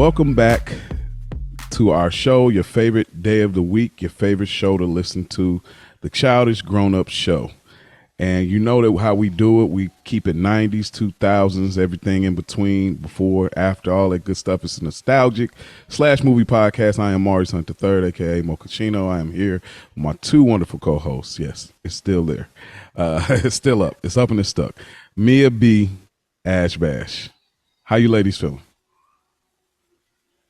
welcome back to our show, your favorite day of the week, your favorite show to listen to, the Childish Grown-Up Show. And you know that how we do it, we keep it 90s, 2000s, everything in between, before, after, all that good stuff. It's a nostalgic / movie podcast. I am Maurice Hunt III, a.k.a. Mochaccino. I am here with my two wonderful co-hosts. Yes, it's still there. It's still up. It's up and it's stuck. Mia B, Ash Bash. How you ladies feeling?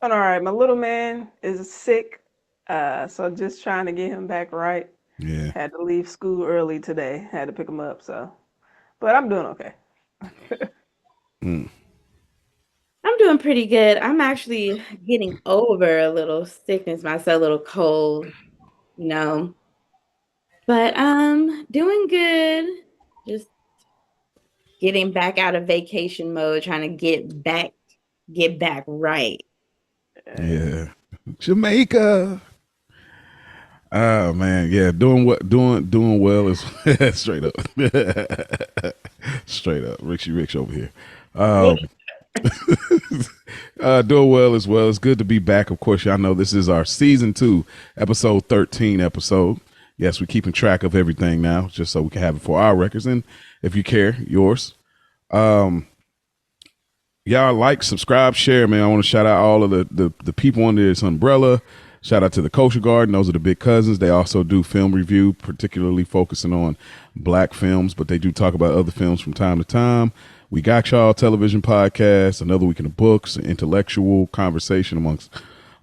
All right, my little man is sick, so just trying to get him back right. Yeah. Had to leave school early today. Had to pick him up, but I'm doing okay. Mm. I'm doing pretty good. I'm actually getting over a little sickness myself, a little cold, you know. But doing good. Just getting back out of vacation mode, trying to get back right. Yeah. Jamaica. Oh man, yeah, doing well is straight up. Straight up. Rich over here. Doing well as well. It's good to be back. Of course, y'all know this is our season 2, episode 13 episode. Yes, we're keeping track of everything now, just so we can have it for our records. And if you care, yours. Y'all like, subscribe, share, man. I want to shout out all of the people under this umbrella. Shout out to the Kosher Garden. Those are the big cousins. They also do film review, particularly focusing on black films, but they do talk about other films from time to time. We Got Y'all television podcast, Another Week in the Books, an intellectual conversation amongst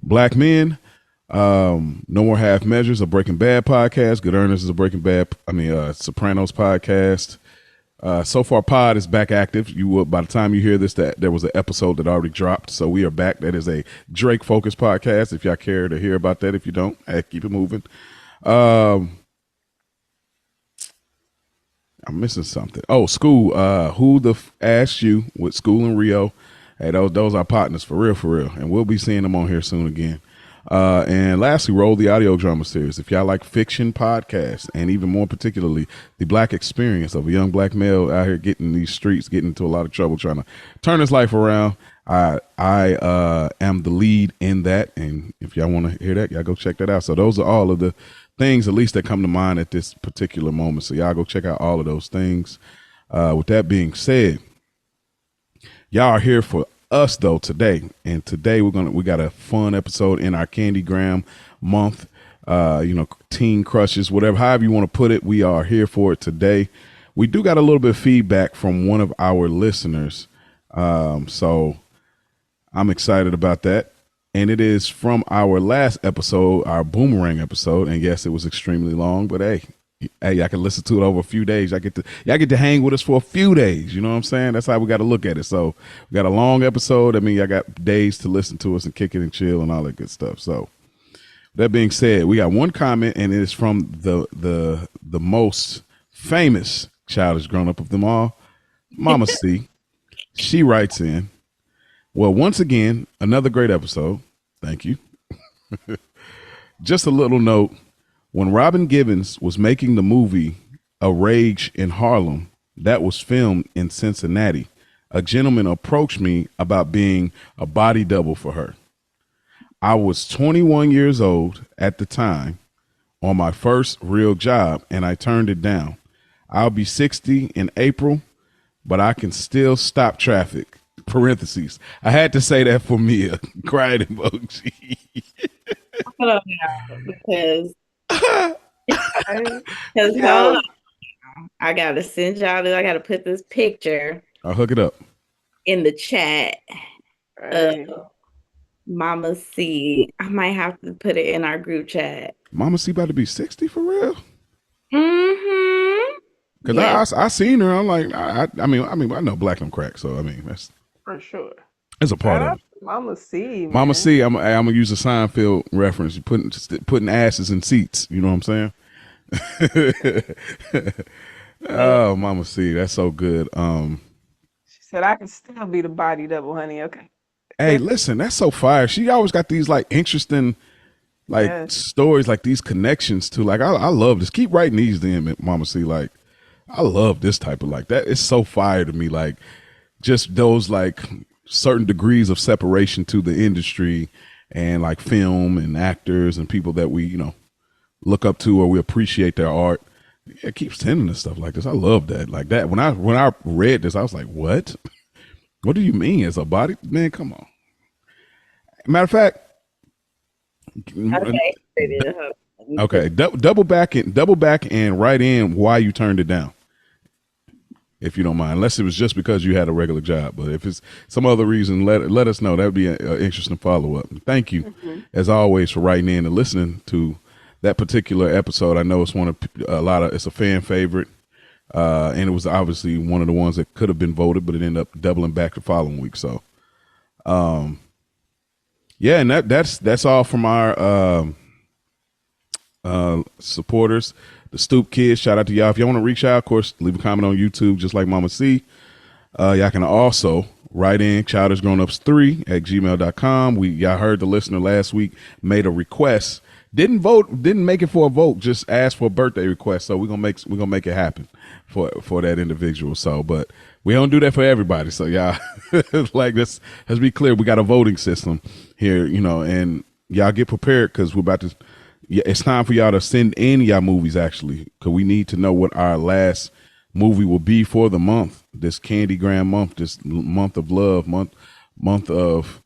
black men. No More Half Measures, a Breaking Bad podcast. Good Earners is a Sopranos podcast. So Far Pod is back active. By the time you hear this, that there was an episode that already dropped, so we are back. That is a Drake focused podcast. If y'all care to hear about that, if you don't, keep it moving. I'm missing something. Oh, school. Who the asked you with School and Rio? Hey, those are partners for real, and we'll be seeing them on here soon again. And lastly, Roll the Audio Drama Series. If y'all like fiction podcasts, and even more particularly the black experience of a young black male out here getting in these streets, getting into a lot of trouble, trying to turn his life around, I am the lead in that. And if y'all want to hear that, y'all go check that out. So those are all of the things, at least, that come to mind at this particular moment. So y'all go check out all of those things. With that being said, y'all are here for us though today, and today we got a fun episode in our Candygram month. Teen crushes, however you want to put it, we are here for it today. We do got a little bit of feedback from one of our listeners, so I'm excited about that. And it is from our last episode, our Boomerang episode, and yes, it was extremely long, but hey, I can listen to it over a few days. Y'all get to hang with us for a few days. You know what I'm saying? That's how we got to look at it. So we got a long episode. I mean, I got days to listen to us and kick it and chill and all that good stuff. So that being said, we got one comment, and it is from the most famous childish grown up of them all, Mama C. She writes in, well, once again, another great episode. Thank you. Just a little note. When Robin Givens was making the movie A Rage in Harlem, that was filmed in Cincinnati, a gentleman approached me about being a body double for her. I was 21 years old at the time, on my first real job, and I turned it down. I'll be 60 in April, but I can still stop traffic. Parentheses. I had to say that for Mia. Crying emoji. Hold on now, because I gotta send y'all this. I gotta put this picture. I'll hook it up in the chat. Mama C. I might have to put it in our group chat. Mama C about to be 60 for real? Mm-hmm. Because I seen her. I'm like, I know Black don't crack, so I mean that's for sure. It's a part of it. Mama C. Man. Mama C. I'm gonna use a Seinfeld reference. You putting asses in seats. You know what I'm saying? Oh, Mama C. That's so good. She said I can still be the body double, honey. Okay. Hey, listen, that's so fire. She always got these like interesting stories, like these connections to like I love this. Keep writing these then, Mama C. Like I love this type of like that. It's so fire to me. Like just those like certain degrees of separation to the industry and like film and actors and people that we look up to or we appreciate their art. It keeps sending us stuff like this. I love that. Like that. When I read this, I was like, what? What do you mean? It's a body? Man, come on. Matter of fact, Okay. okay, double back and write in why you turned it down, if you don't mind. Unless it was just because you had a regular job, but if it's some other reason, let us know. That would be an interesting follow up. Thank you, as always, for writing in and listening to that particular episode. I know it's it's a fan favorite, and it was obviously one of the ones that could have been voted, but it ended up doubling back the following week. So, yeah, and that's all from our supporters, the Stoop Kids. Shout out to y'all. If y'all want to reach out, of course, leave a comment on YouTube, just like Mama C. Y'all can also write in childishgrownupps3@gmail.com. Y'all heard the listener last week made a request. Didn't make it for a vote, just asked for a birthday request. So we're gonna make it happen for that individual. So, but we don't do that for everybody. So y'all, like, let's be clear. We got a voting system here, and y'all get prepared because we're about to. Yeah, it's time for y'all to send in y'all movies, actually, because we need to know what our last movie will be for the month, this Candygram month, this month of love, month of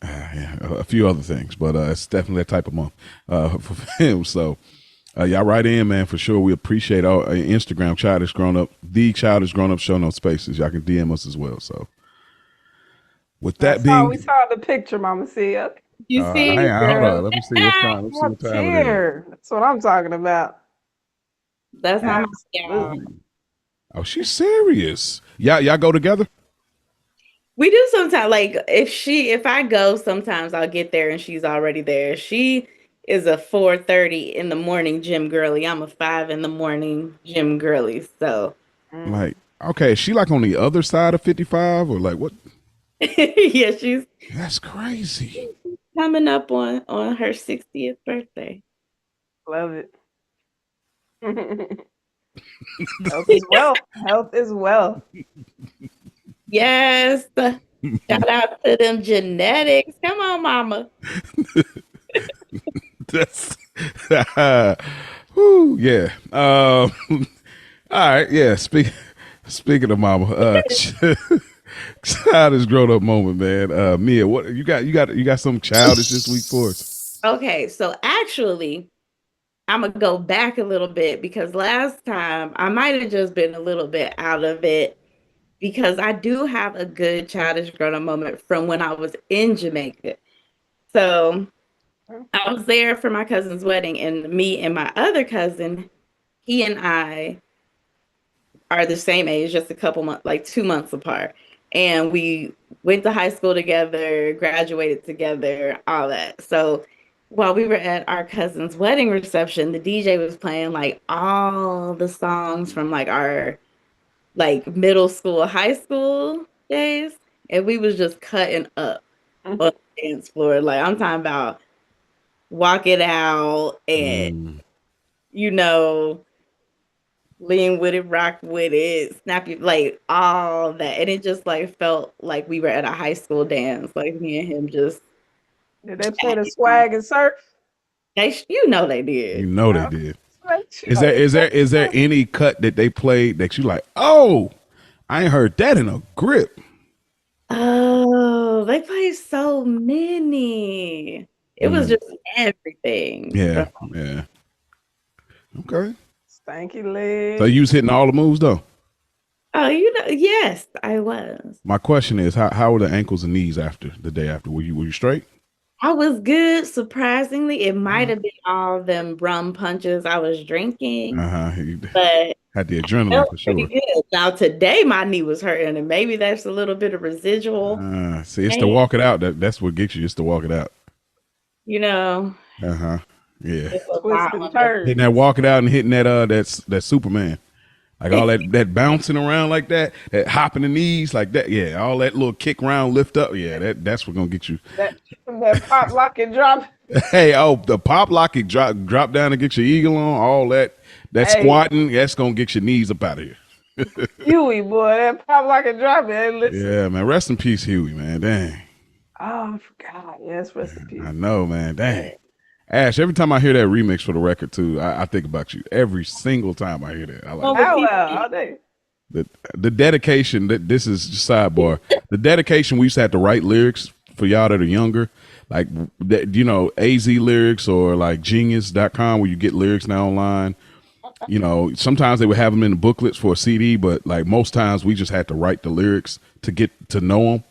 a few other things, but it's definitely that type of month for him. So y'all write in, man, for sure. We appreciate our Instagram, Childish Grown Up, the Childish Grown Up Show, no spaces. Y'all can DM us as well. So with that We saw the picture, Mama C. Okay. You see, hold on. Let me see what time. Let's see what time it is. That's what I'm talking about. that's not my Oh, she's serious. Y'all go together? We do sometimes. Like if I go, sometimes I'll get there and she's already there. She is a 4:30 in the morning gym girly. I'm a 5 in the morning gym girly. So like, okay, is she like on the other side of 55 or like what? yeah, That's crazy. Coming up on her 60th birthday. Love it. Health is wealth. Health is wealth. Yes. Shout out to them genetics. Come on, mama. That's whoo, yeah. All right, yeah. Speaking of mama, childish grown up moment, man. Mia, what you got some childish this week for us? Okay, so actually, I'm gonna go back a little bit because last time I might have just been a little bit out of it because I do have a good childish grown up moment from when I was in Jamaica. So I was there for my cousin's wedding, and me and my other cousin, he and I are the same age, just a couple months, like 2 months apart. And we went to high school together, graduated together, all that. So while we were at our cousin's wedding reception, the DJ was playing like all the songs from like our like middle school, high school days. And we was just cutting up on the dance floor. Like I'm talking about Walk It Out and lean with it, rock with it, snap it, like all that. And it just like felt like we were at a high school dance, like me and him just. Did they play the swag and surf? They did. You know they did. Is there any cut that they played that you like, oh, I ain't heard that in a grip? Oh, they played so many. It was just everything. Yeah. Okay. Stanky leg. So you was hitting all the moves though? Oh, yes, I was. My question is, how were the ankles and knees after the day after? Were you straight? I was good. Surprisingly, it might have been all them rum punches I was drinking. But had the adrenaline for sure. Good. Now today my knee was hurting, and maybe that's a little bit of residual. See, it's to walk it out. That's what gets you. It's to walk it out. Yeah. Hitting that walk it out and hitting that Superman. Like all that bouncing around like that hopping the knees like that. Yeah, all that little kick round, lift up. Yeah, that's what's gonna get you. That pop, lock, and drop. Hey, the pop, lock, and drop down and get your eagle on. All that squatting, that's gonna get your knees up out of here. Huey, boy, that pop like a drop it. Hey, listen. Yeah, man. Rest in peace, Huey, man. Dang. Oh, I forgot. Yes, rest in I peace. know, man. Yeah. Dang. Ash, every time I hear that remix for the record too, I think about you. Every single time I hear that. I like One it. with Oh, T. well, all day. The dedication that this is just sidebar. The dedication we used to have to write lyrics for y'all that are younger, like AZ lyrics or like genius.com where you get lyrics now online. Sometimes they would have them in the booklets for a CD, but like most times we just had to write the lyrics to get to know them.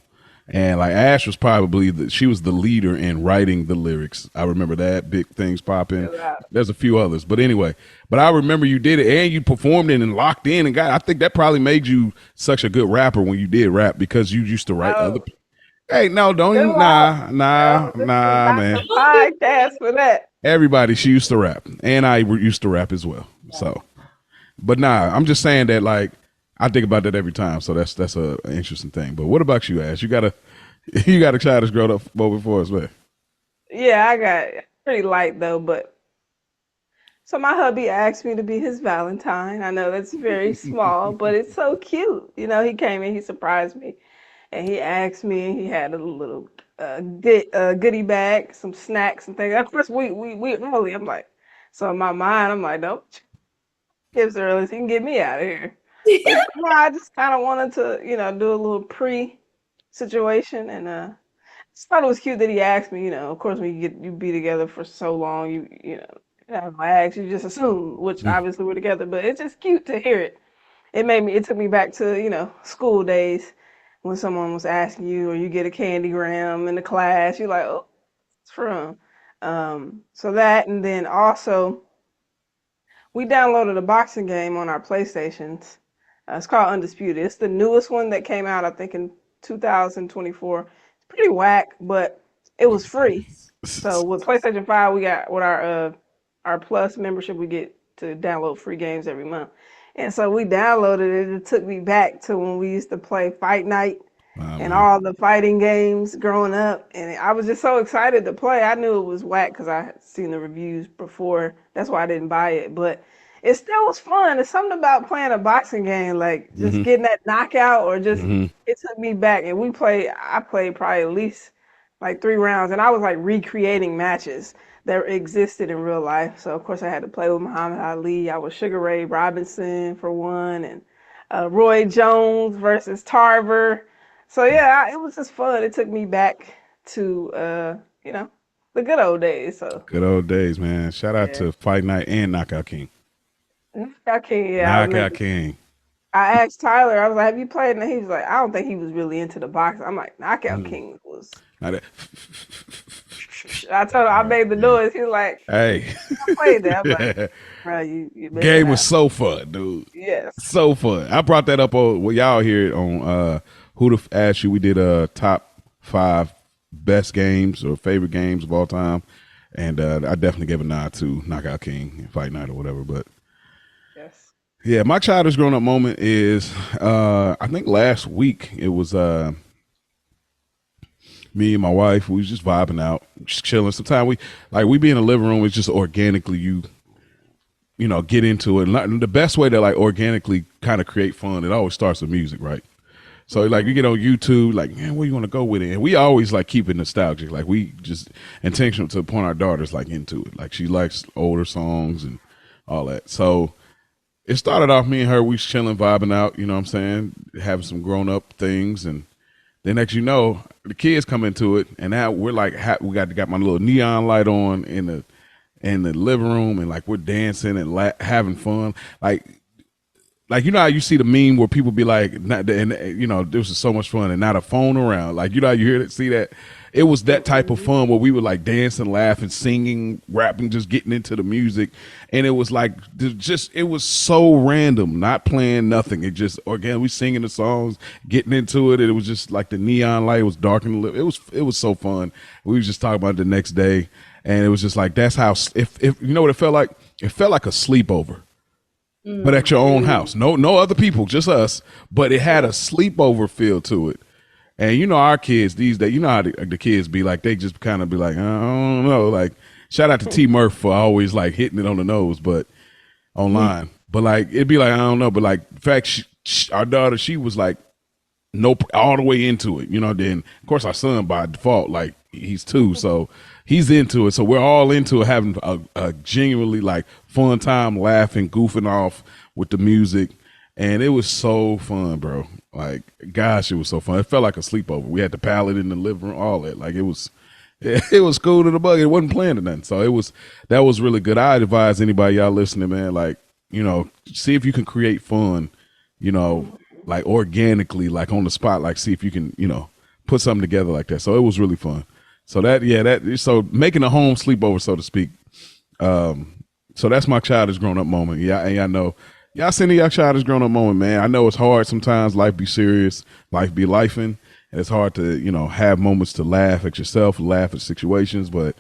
And like Ash was probably she was the leader in writing the lyrics. I remember that big things popping. Chill out. There's a few others, but anyway. But I remember you did it and you performed it and locked in and got. I think that probably made you such a good rapper when you did rap because you used to write other. Oh, Hey, no, don't chill even. out. Nah, This is not man. the podcast for that. Everybody, she used to rap, and I used to rap as well. So, but I'm just saying that like I think about that every time. So that's a interesting thing. But what about you, Ash? You got a childish grown up moment for us, man. Yeah, I got pretty light though, but so my hubby asked me to be his Valentine. I know that's very small, but it's so cute. He came in, he surprised me, and he asked me. He had a little goodie bag, some snacks and things. At first, we early. I'm like, so in my mind, I'm like, nope, gives early, so he can get me out of here. But no, I just kind of wanted to, do a little pre situation, and just thought it was cute that he asked me. Of course, when you be together for so long, you know, I ask you just assume, which Mm. obviously we're together, but it's just cute to hear it. It took me back to school days when someone was asking you, or you get a candygram in the class, you're like, oh, it's from. So that, and then also we downloaded a boxing game on our PlayStations. It's called Undisputed. It's the newest one that came out, I think, in 2024. It's pretty whack, but it was free. So with PlayStation 5, we got with our Plus membership, we get to download free games every month. And so we downloaded it. It took me back to when we used to play Fight Night and Man. all the fighting games growing up. And I was just so excited to play. I knew it was whack because I had seen the reviews before. That's why I didn't buy it. But it still was fun. It's something about playing a boxing game, like just Hmm. getting that knockout or just Hmm. it took me back. And I played probably at least like 3 rounds, and I was like recreating matches that existed in real life. So of course I had to play with Muhammad Ali. I was Sugar Ray Robinson for one, and Roy Jones versus Tarver. So yeah, it was just fun. It took me back to the good old days. So Good old days, man. Shout out yeah, to Fight Night and Knockout King. I can't. Yeah, I Knockout remember. King. I asked Tyler. I was like, "Have you played?" And he was like, "I don't think he was really into the boxing." I'm like, "Knockout Mm. King was." Now that, I told him I made the noise. He was like, hey, "I played that." I'm like, "Bro, you missing game was out." so fun, dude. Yes. So fun. I brought that up on well, y'all hear it on Who to Ask You. We did a top 5 best games or favorite games of all time, and I definitely gave a nod to Knockout King and Fight Night or whatever. But Yes. yeah, my childish grown up moment is I think last week it was me and my wife. We was just vibing out, just chilling. Sometimes we be in the living room. It's just organically get into it. And the best way to like organically kind of create fun, it always starts with music, right? So like you get on YouTube, like man, where you want to go with it? And we always like keep it nostalgic. Like we just intentional to point our daughters like into it. Like she likes older songs and all that. So it started off me and her. We was chilling, vibing out. You know what I'm saying? Having some grown up things, and then next the kids come into it, and now we're like we got my little neon light on in the living room, and like we're dancing and having fun, like how you see the meme where people be like, not, and this was so much fun, and not a phone around. Like how you hear it, see that. It was that type of fun where we would like dancing, laughing, singing, rapping, just getting into the music, and it was like it was so random, not playing nothing. It just we singing the songs, getting into it. It was just like the neon light was dark and it was so fun. We was just talking about it the next day, and it was just like that's how if you know what it felt like. It felt like a sleepover but at your own house. No other people, just us. But it had a sleepover feel to it. And our kids these days, how the kids be like, they just kind of be like, I don't know. Like, shout out to T Murph for always like hitting it on the nose, but online. But like, it'd be like, I don't know. But like, in fact, our daughter, she was like, nope, all the way into it. Then of course our son by default, like he's 2, so he's into it. So we're all into it, having a genuinely like fun time, laughing, goofing off with the music. And it was so fun, bro. Like, gosh, it was so fun. It felt like a sleepover. We had the pallet in the living room, all that. Like, it was cool to the bug. It wasn't planned or nothing. So that was really good. I advise anybody y'all listening, man, like, see if you can create fun, like organically, like on the spot, like see if you can, put something together like that. So it was really fun. So so making a home sleepover, so to speak. So that's my childish grown up moment. Yeah, and I know y'all sending y'all childish grown up moment, man. I know it's hard sometimes. Life be serious, life be lifing, and it's hard to have moments to laugh at yourself, laugh at situations. But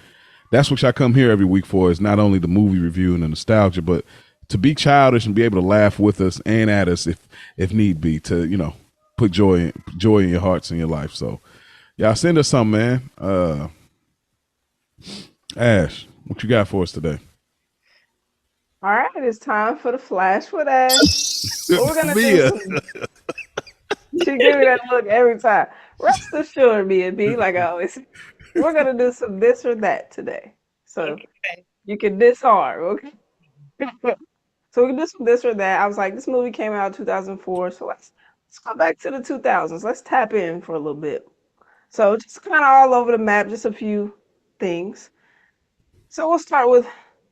that's what y'all come here every week for. Is not only the movie review and the nostalgia, but to be childish and be able to laugh with us and at us if need be, to put joy in your hearts and your life. So y'all send us something, man. Ash, what you got for us today? All right, it's time for the Flash with Ash. We're gonna do some. She give me that look every time. Rest assured, B, like I always say, we're gonna do some this or that today. So you can disarm, okay? So we can do some this or that. I was like, this movie came out in 2004, so let's go back to the 2000s. Let's tap in for a little bit. So just kind of all over the map, just a few things. So we'll start with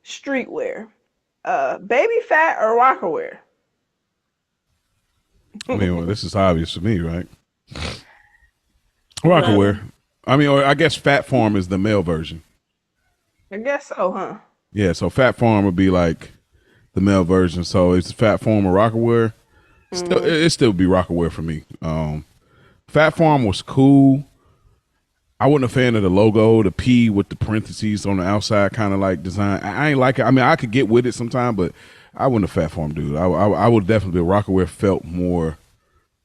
streetwear. Baby fat or rocker wear? I mean, well, this is obvious for me, right? Rocker wear. I mean, or I guess fat form is the male version. I guess so, huh? Yeah, so fat form would be like the male version. So it's fat form or rocker wear. It still be rocker wear for me. Fat form was cool. I wasn't a fan of the logo, the P with the parentheses on the outside, kind of like design. I ain't like it. I mean, I could get with it sometime, but I wasn't a fat form dude. I would definitely be Rockaware felt more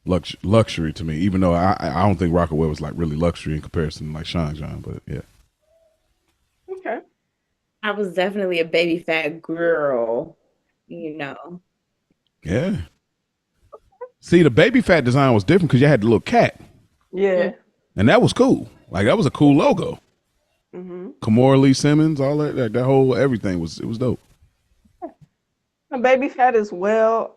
luxury to me, even though I don't think Rockaware was like really luxury in comparison to like Sean John, but yeah. Okay. I was definitely a baby fat girl, Yeah. See, the baby fat design was different because you had the little cat. Yeah. And that was cool. Like that was a cool logo. Mm-hmm. Kamora Lee Simmons, all that whole everything was dope. A baby fat as well.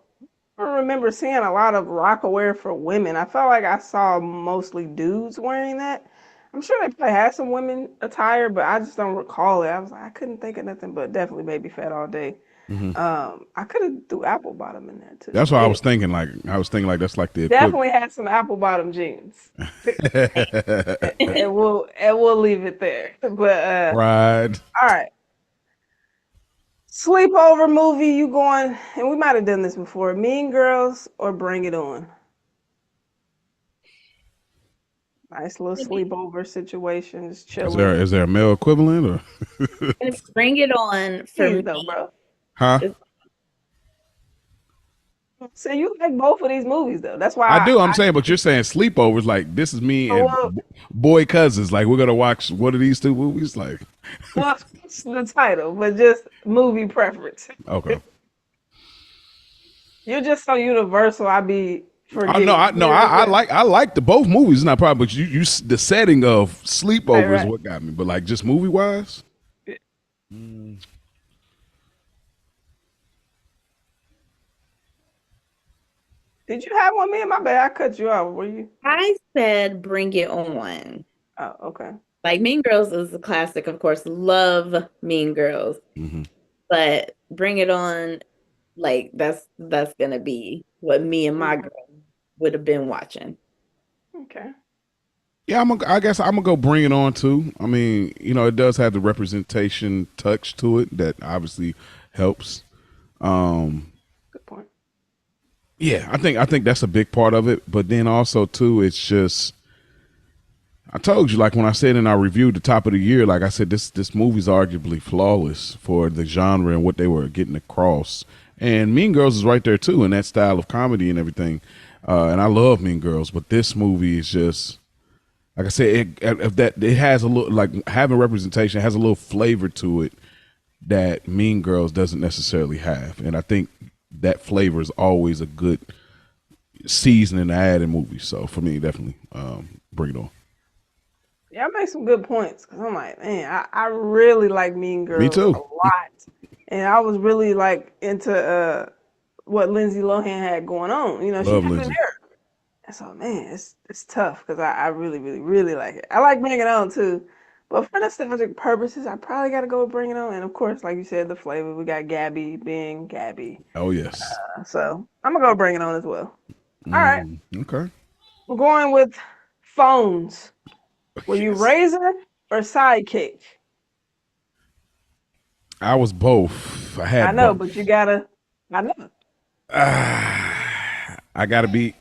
I remember seeing a lot of Rockaware for women. I felt like I saw mostly dudes wearing that. I'm sure they probably had some women attire, but I just don't recall it. I was like, I couldn't think of nothing but definitely baby fat all day. Mm-hmm. I could have threw apple bottom in there too. That's what I was thinking. Like that's like the definitely had some apple bottom jeans. and we'll leave it there. But right. All right. Sleepover movie, you going, and we might have done this before, Mean Girls or Bring It On? Nice little sleepover situation, just chilling. Is there a male equivalent or? Bring It On for me. Though, bro. Huh? So you like both of these movies though. That's why I do. I'm saying, but you're saying sleepovers. Like this is me and boy cousins. Like we're gonna watch one of these two movies. Like, well, it's the title, but just movie preference. Okay. You're just so universal. I be forgetting. I like the both movies. It's not a problem, but you the setting of sleepover is what got me. But like just movie wise. Yeah. Did you have one, man? My bad. I cut you off. Were you? I said Bring It On. Oh, okay. Like Mean Girls is a classic, of course. Love Mean Girls. Mm-hmm. But Bring It On, like that's gonna be what me and my girl would have been watching. Okay. Yeah, I guess I'm gonna go Bring It On too. I mean, it does have the representation touch to it that obviously helps. Good point. Yeah, I think that's a big part of it. But then also too, it's just I told you, like when I said in our review, the top of the year, like I said, this movie's arguably flawless for the genre and what they were getting across. And Mean Girls is right there too in that style of comedy and everything. And I love Mean Girls, but this movie is just like I said, it has a little like having representation, it has a little flavor to it that Mean Girls doesn't necessarily have. And I think that flavor is always a good seasoning to add in movies. So for me, definitely bring it on. Yeah, I make some good points because I'm like, man, I really like Mean Me Girls a too. lot, and I was really like into what Lindsay Lohan had going on. You know, she Love kept it Lindsay. there. And so, man, it's tough because I really, really, really like it. I like Bring It On too, but for nostalgic purposes, I probably got to go with Bring It On. And of course, like you said, the flavor. We got Gabby being Gabby, Oh yes. so I'm gonna go Bring It On as well. All right, Okay. we're going with phones. Were you Yes. Razor or Sidekick? I was both. I I had know, both. but you gotta. I know. I gotta be.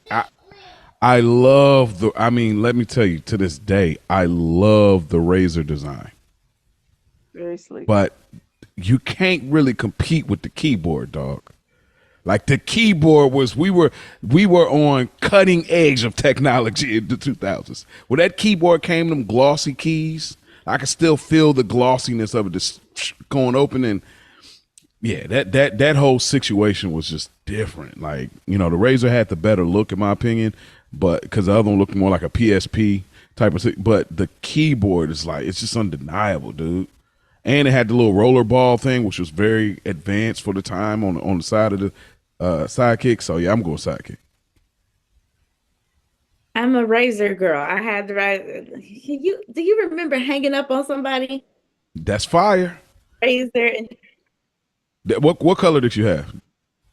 I love the. I mean, let me tell you. To this day, I love the Razor design, Very sleek. but you can't really compete with the keyboard, dog. Like the keyboard was, we were on cutting edge of technology in the 2000s. When that keyboard came, them glossy keys, I could still feel the glossiness of it just going open. And yeah, that whole situation was just different. Like, the Razor had the better look in my opinion, but because the other one looked more like a PSP type of thing. But the keyboard is like, it's just undeniable, dude. And it had the little roller ball thing, which was very advanced for the time on the side of the sidekick. So yeah, I'm going sidekick. I'm a razor girl. I had the right. You do you remember hanging up on somebody? That's fire. Razor, and What color did you have?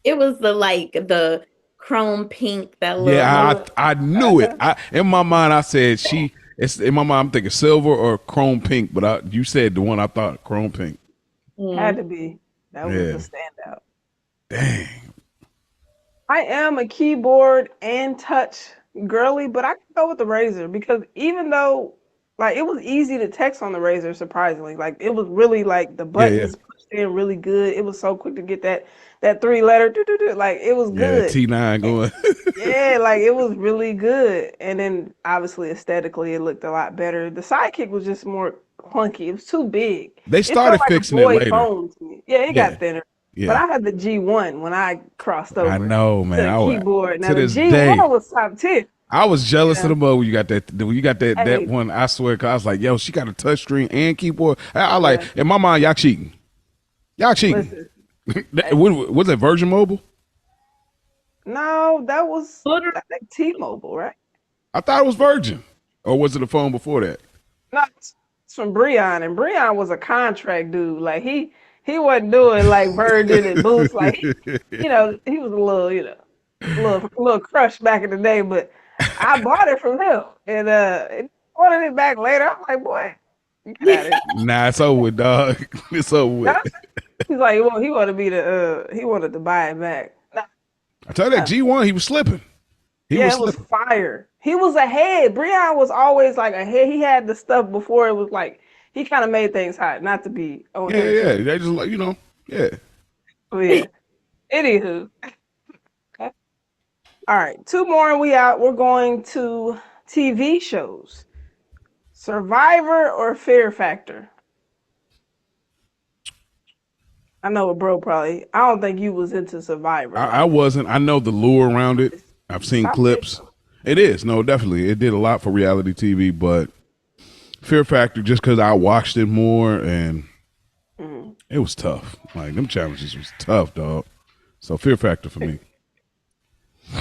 it was the like the chrome pink, that little. Yeah, Little. I knew it. Uh-huh. I in my mind I said she. It's in my mind I'm thinking silver or chrome pink, but you said the one I thought chrome pink. Had Mm. to be. That was the Yeah, standout. dang. I am a keyboard and touch girly, but I can go with the Razor because even though like it was easy to text on the Razor, surprisingly, like it was really like the Yeah, yeah, buttons pushed in really good. It was so quick to get that three letter like it was yeah. That good. T9 going. Yeah, like it was really good. And then obviously aesthetically it looked a lot better. The sidekick was just more clunky. It was too big. They It felt started like a fixing it boy later. phone to me. Yeah, it Yeah, got thinner. But yeah. I had the G1 when I crossed I over know, to man. the keyboard. Now To the this G1 day. was top tier. I was You jealous of the know, mother when you got that hey, one. I swear, 'cause I was like, yo, she got a touch screen and keyboard. I like yeah. in my mind, y'all cheating. Y'all cheating. Listen, hey, Was it Virgin Mobile? no, that was Motor- I think T-Mobile, right? I thought it was Virgin, or was it a phone before that? No, it's from Breon, and Breon was a contract dude. Like he wasn't doing like Virgin and Boost. Like he was a little, a little crush back in the day. But I bought it from him, and ordered it back later. I'm like, boy, you get out of here. Nah, it's over with, dog. It's over with. That's, he's like, well, he wanted me to he wanted to buy it back. Nah, I tell you that nah. G1, he was slipping. He Yeah, was it was slipping. fire. He was ahead. Breon was always like ahead. He had the stuff before it was like he kind of made things hot. Not to be on Yeah, here yeah. too. They just like yeah. But yeah. Anywho, okay. All right, two more and we out. We're going to TV shows. Survivor or Fear Factor? I know a bro probably. I don't think you was into Survivor I like wasn't. I know the lure around it. I've seen top tier clips. show. It is no, definitely. It did a lot for reality TV, but Fear Factor just because I watched it more and Mhm. it was tough. Like them challenges was tough, dog. So Fear Factor for me.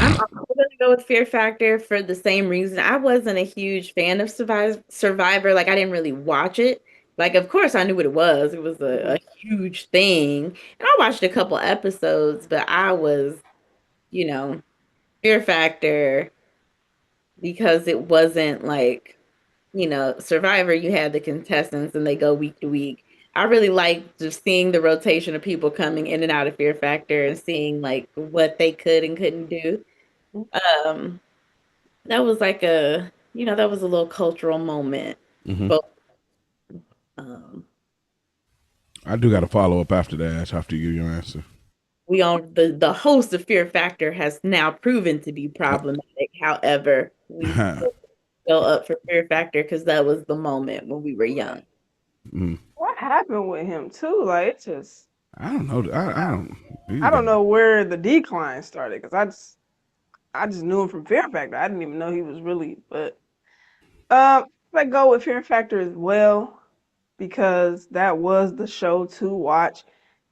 I'm gonna go with Fear Factor for the same reason. I wasn't a huge fan of Survivor. Like I didn't really watch it. Like of course I knew what it was. It was a huge thing. And I watched a couple episodes, but I was, you know, Fear Factor because it wasn't like, Survivor, you had the contestants and they go week to week. I really like just seeing the rotation of people coming in and out of Fear Factor and seeing like what they could and couldn't do. Um, that was like that was a little cultural moment. Hmm. But um, I do got to follow up after that. After you give your answer. we on the host of Fear Factor has now proven to be problematic. However, we still go up for Fear Factor because that was the moment when we were young. Mm. What happened with him too? Like it just I don't know. I don't. I He's got. don't know where the decline started because I just I just knew him from Fear Factor. I didn't even know he was really, but I go with Fear Factor as well because that was the show to watch.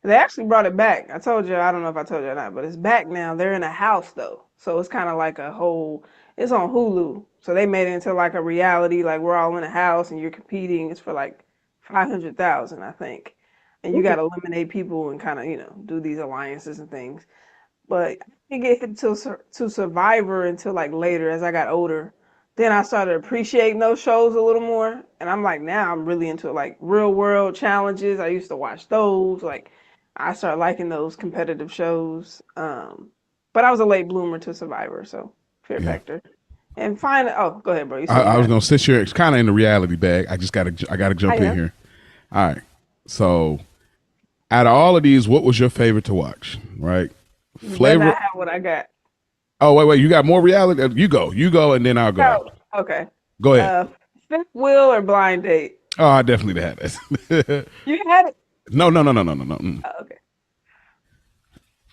They actually brought it back. I told you, I don't know if I told you or not, but it's back now. They're in a house though, so it's kind of like a whole. It's on Hulu, so they made it into like a reality. Like we're all in a house and you're competing. It's for like 500,000, I think, and you got to eliminate people and kind of do these alliances and things. But I didn't get hit to Survivor until like later as I got older. Then I started appreciating those shows a little more, and I'm like now I'm really into like real world challenges. I used to watch those. Like I started liking those competitive shows. But I was a late bloomer to Survivor, so Fear Yeah. Factor. And finally, oh, go ahead, bro. You said you I was got. gonna sit here. It's kind of in the reality bag. I gotta I jump in am. here. All right. So, out of all of these, what was your favorite to watch? Right. You better Flavor. not have what I got. Oh wait. You got more reality. You go, and then I'll go Oh, after. okay. Go ahead. Uh, Fifth Wheel or Blind Date? Oh, I definitely had that. You had it. No, no, no, no, no, no, no. Oh, okay.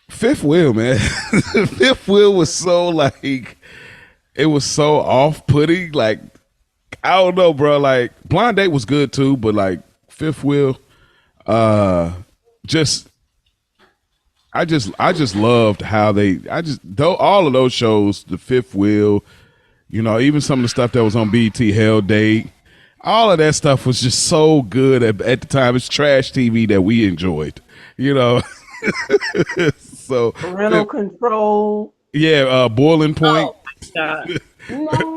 Fifth Wheel, man. Fifth Wheel was so like it was so off putting. Like I don't know, bro. Like Blind Date was good too, but like Fifth Wheel, just I just loved how they I just though all of those shows, the Fifth Wheel, even some of the stuff that was on BT Hell Day, all of that stuff was just so good at the time. It's trash TV that we enjoyed, you know. So Parental control. yeah, Boiling Point. Oh my God.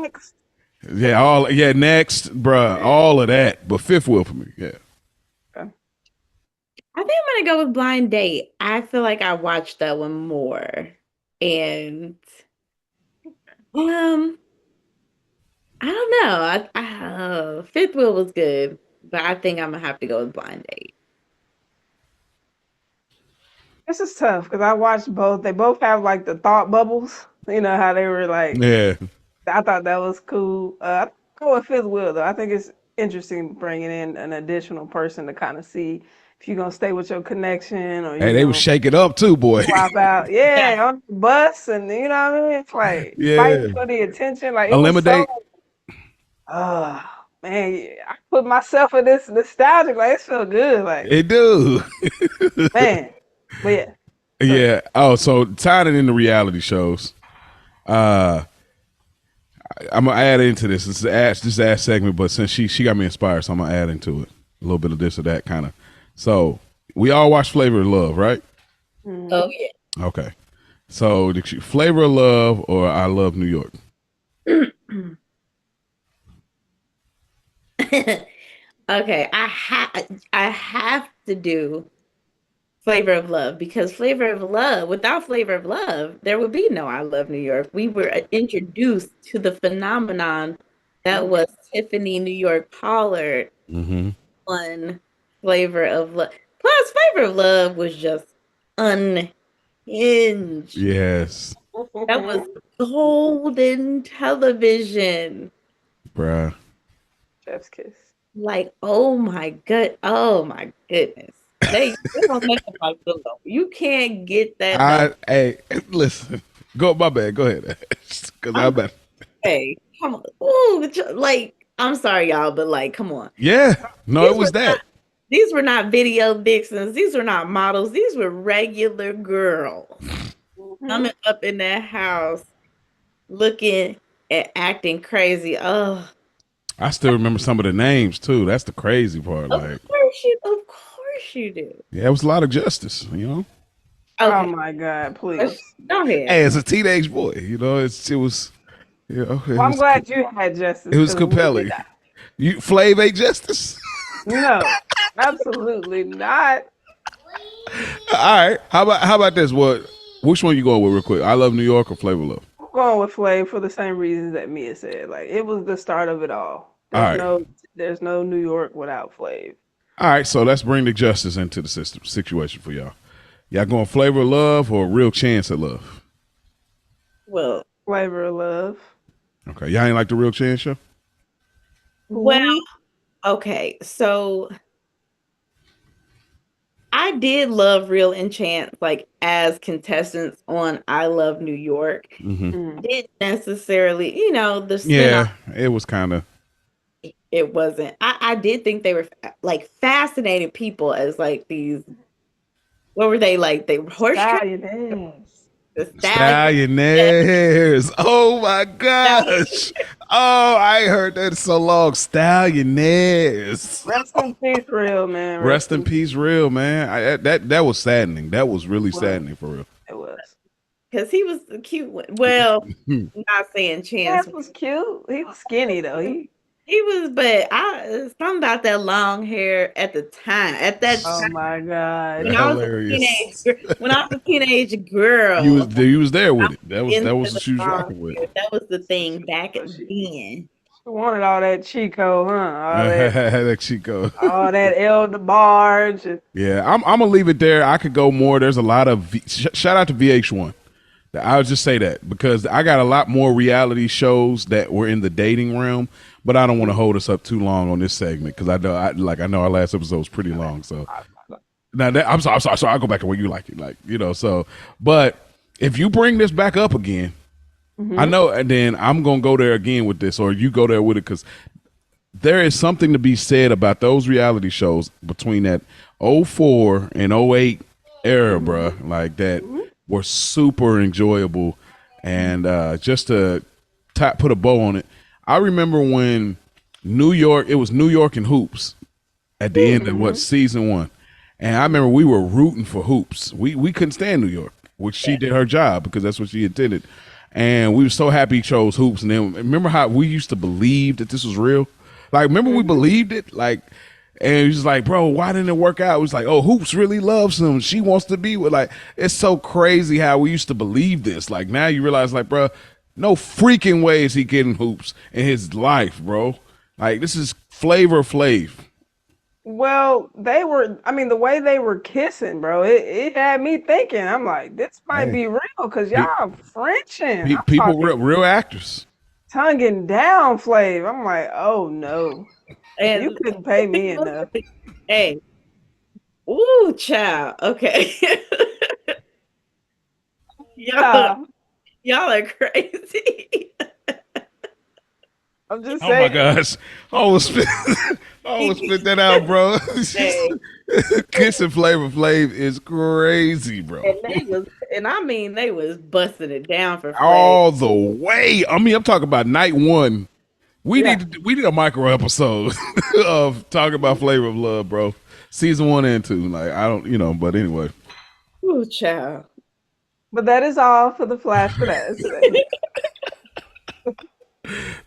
Next. Next, bruh, all of that. But Fifth Wheel for me, yeah. Okay. I think I'm gonna go with Blind Date. I feel like I watched that one more. And um, I don't know. Fifth Wheel was good, but I think I'm gonna have to go with Blind Date. This is tough because I watched both. They both have like the thought bubbles. You know how they were like. Yeah. I thought that was cool. I go with Fifth Wheel though. I think it's interesting bringing in an additional person to kind of see if you're gonna stay with your connection or Hey, you they was gonna shaking up too, boy. swap out. Yeah. Yeah, on the bus and you know what I mean. It's like fighting Yeah. for the attention. Like it was so. Eliminate. Oh man, I put myself in this nostalgic. Like it felt good. Like It do. man, but yeah. So Yeah. Oh, so tying it into reality shows. Uh I'm gonna add into this. This ass segment, but since she got me inspired, so I'm gonna add into it a little bit of this or that kind of. So we all watch Flavor of Love, right? Oh Okay. So Flavor of Love or I Love New York? yeah. Okay, I have to do Flavor of Love because Flavor of Love, without Flavor of Love, there would be no I Love New York. We were introduced to the phenomenon that was Tiffany New York Pollard Mm-hmm. on Flavor of Love. Plus, Flavor of Love was just unhinged. Yes, That was golden television. bruh. chef's kiss. Like, oh my goodness. They don't make it like Willow. You can't get that no Hey, listen. Go, my bad. Go ahead, because I I'm bet. hey, come on. Ooh, like, I'm sorry, y'all, but like, come on. Yeah, no, it These was were not that. these were not video vixens. These were not models. These were regular girls Mhm. coming up in that house looking and acting crazy. Oh, I still remember some of the names too. That's the crazy part. Like, of course you do. yeah, it was a lot of justice. Oh Okay, my God, please. go ahead. Hey, as a teenage boy, it was, Well, I'm glad you had it justice was because we did compelling. not. You Flav ain't justice. No, absolutely not. All right, how about this? Which one you going with real quick? I Love New York or Flavor Love? I'm going with Flav for the same reasons that Mia said. Like it was the start of it all. All right, There's no New York without Flav. all right. So let's bring the justice into the situation for y'all. Y'all going Flavor of Love or Real Chance at Love? Well, Flavor of Love. Okay, y'all ain't like the Real Chance show? well, Who? okay. So I I did love Real and Chance, like as contestants on I Love New York. I didn't necessarily, the spinoff. Yeah, it was kind of. It wasn't. I did think they were like fascinating people as like these. What were they like? They were horse track, Stallionaires. the stallion. Stallionaires. Oh my gosh. Oh, I heard that so long. Stallionaires. Rest in peace, real man. Rest in peace, real man. That was saddening. That was really Well, saddening for real. It was. Because he was the cute one. Well, not saying Chance. Chance was cute. He was skinny though. He was, but something about that long hair at the time. At that Oh time, my god. when I was a Hilarious. teenage girl, You was there with it. That was into what the she was long rocking with. hair. That was the thing back then. She wanted all that Chico, huh? That Chico. All that El DeBarge. Yeah, I'm gonna leave it there. I could go more. There's a lot of shout out to VH1. I'll just say that because I got a lot more reality shows that were in the dating realm, but I don't want to hold us up too long on this segment because I know our last episode was pretty long. So now I'm sorry. I'll go back to what you like it, So, but if you bring this back up again, I know, and then I'm gonna go there again with this, or you go there with it because there is something to be said about those reality shows between that 04 and 08 era, bruh, like that were super enjoyable. And just to put a bow on it, I remember when it was New York and Hoops at the end of season 1. And I remember we were rooting for Hoops. We couldn't stand New York, which she did her job because that's what she intended. And we were so happy he chose Hoops. And then remember how we used to believe that this was real? Like, remember we believed it? Like, and he's like, bro, why didn't it work out? It was like, oh, Hoops really loves him. She wants to be with, like, it's so crazy how we used to believe this. Like, now you realize, like, bro, no freaking way is he getting Hoops in his life, bro. Like, this is Flavor Flav. Well, the way they were kissing, bro, it had me thinking. I'm like, this might be real because y'all Frenching. People, real actors. Tonguing down Flav. I'm like, oh no. And you couldn't pay me enough. Hey. Ooh, child. Okay. Y'all are crazy. I'm just Oh saying. my gosh. I almost spit that out, bro. Kissing Flavor Flav is crazy, bro. And they was busting it down for Flav. All the way. I mean, I'm talking about night 1. We need a micro episode of talking about Flavor of Love, bro. Season 1 and 2. Like, I don't, but anyway. Ooh, child. But that is all for the flash for that.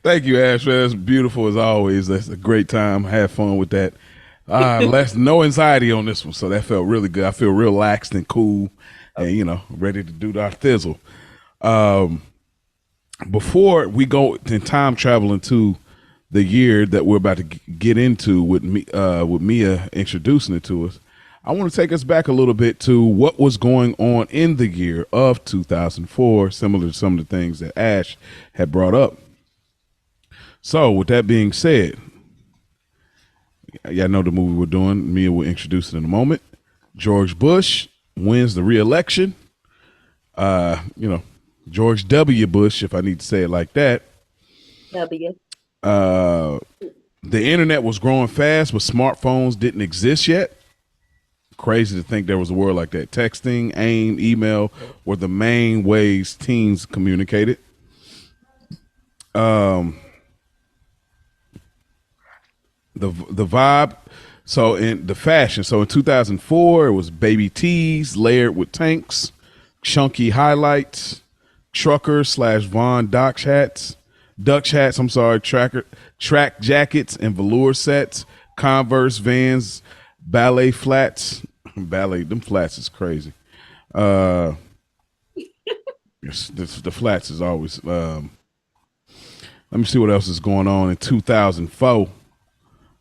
Thank you, Ash. That's beautiful as always. That's a great time. Have fun with that. No anxiety on this one, so that felt really good. I feel relaxed and cool, and ready to do our thizzle. Before we go in time travel into the year that we're about to get into with Mia introducing it to us, I want to take us back a little bit to what was going on in the year of 2004, similar to some of the things that Ash had brought up. So, with that being said, y'all know the movie we're doing. Mia will introduce it in a moment. George Bush wins the re-election. George W. Bush, if I need to say it like that. W. The internet was growing fast, but smartphones didn't exist yet. Crazy to think there was a world like that. Texting, AIM, email were the main ways teens communicated. The vibe, so in the fashion, so in 2004 it was baby tees layered with tanks, chunky highlights, trucker/Von Dutch hats, track jackets and velour sets, Converse, Vans, ballet flats. Them flats is crazy. The flats is always. Let me see what else is going on in 2004.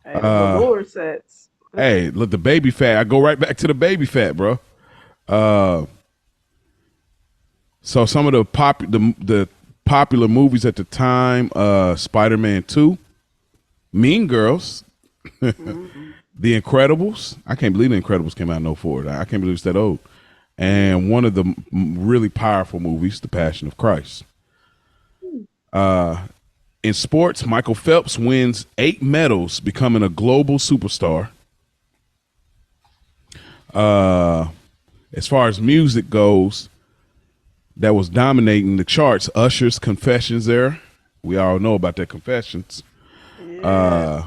Hey, the velour sets. Hey, look, the baby fat. I go right back to the baby fat, bro. So some of the popular movies at the time: Spider-Man 2, Mean Girls, The Incredibles. I can't believe The Incredibles came out in '04. I can't believe it's that old. Mm. And one of the really powerful movies, The Passion of Christ. In sports, Michael Phelps wins 8 medals, becoming a global superstar. As far as music goes, that was dominating the charts. Usher's Confessions there. We all know about their Confessions. Yeah.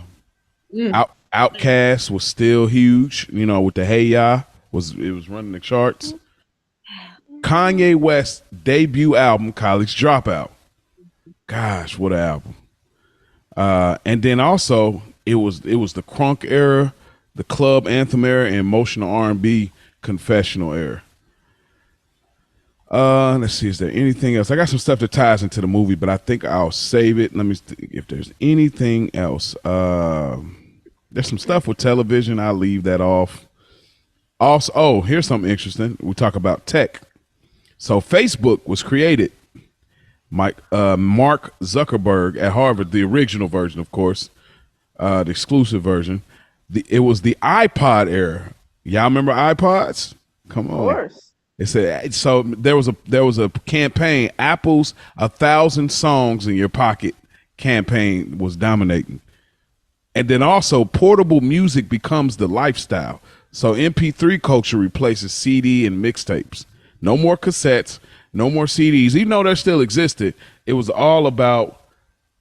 Mm. Outcast was still huge, with the Hey Ya was running the charts. Kanye West's debut album, College Dropout. Gosh, what an album. And then also it was the crunk era, the club anthem era, and emotional R&B confessional era. Let's see. Is there anything else? I got some stuff that ties into the movie, but I think I'll save it. Let me see if there's anything else. There's some stuff with television. I'll leave that off. Also, oh, here's something interesting. We talk about tech. So Facebook was created. Mark Zuckerberg at Harvard, the original version, of course, the exclusive version. It was the iPod era. Y'all remember iPods? Come Of on. course. It said so. There was a campaign. Apple's 1,000 songs in your pocket campaign was dominating, and then also portable music becomes the lifestyle. So MP3 culture replaces CD and mixtapes. No more cassettes, no more CDs. Even though they still existed, it was all about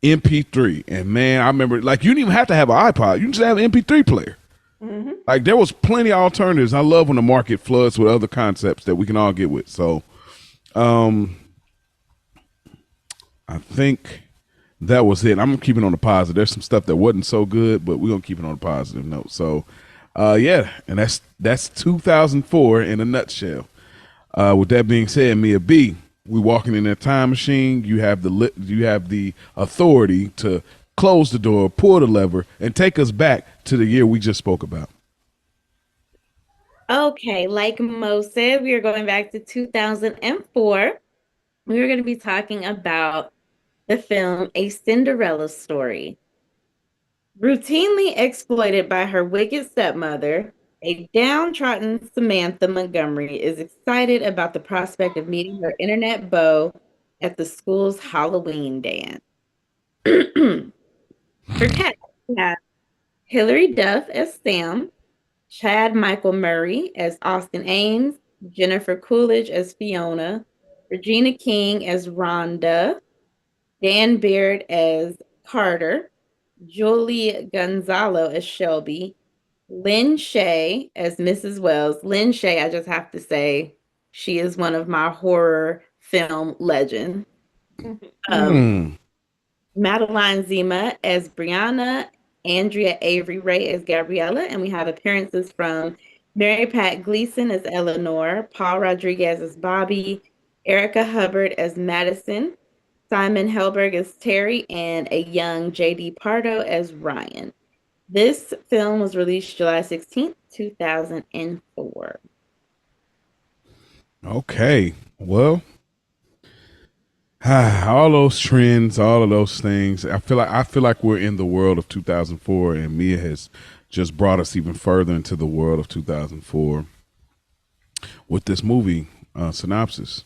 MP3. And man, I remember like you didn't even have to have an iPod. You can just have an MP3 player. Hmm. Like there was plenty of alternatives. I love when the market floods with other concepts that we can all get with. So I think that was it. I'm keeping on the positive. There's some stuff that wasn't so good, but we're gonna keep it on a positive note. So yeah, and that's 2004 in a nutshell. With that being said, Mia B, we walking in that time machine. You have the authority to close the door, pull the lever, and take us back to the year we just spoke about. Okay, like Mo said, we are going back to 2004. We are going to be talking about the film A Cinderella Story. Routinely exploited by her wicked stepmother, a downtrodden Samantha Montgomery is excited about the prospect of meeting her internet beau at the school's Halloween dance. Her cast has Hilary Duff as Sam, Chad Michael Murray as Austin Ames, Jennifer Coolidge as Fiona, Regina King as Rhonda, Dan Baird as Carter, Julie Gonzalo as Shelby, Lynn Shay as Mrs. Wells. Lynn Shay, I just have to say, she is one of my horror film legends. Um, Hmm. Madeline Zima as Brianna, Andrea Avery Ray as Gabriella, and we have appearances from Mary Pat Gleason as Eleanor, Paul Rodriguez as Bobby, Erica Hubbard as Madison, Simon Helberg as Terry, and a young JD Pardo as Ryan. This film was released July 16th, 2004. Okay. Well, all those trends, all of those things. I feel like we're in the world of 2004, and Mia has just brought us even further into the world of 2004 with this movie synopsis.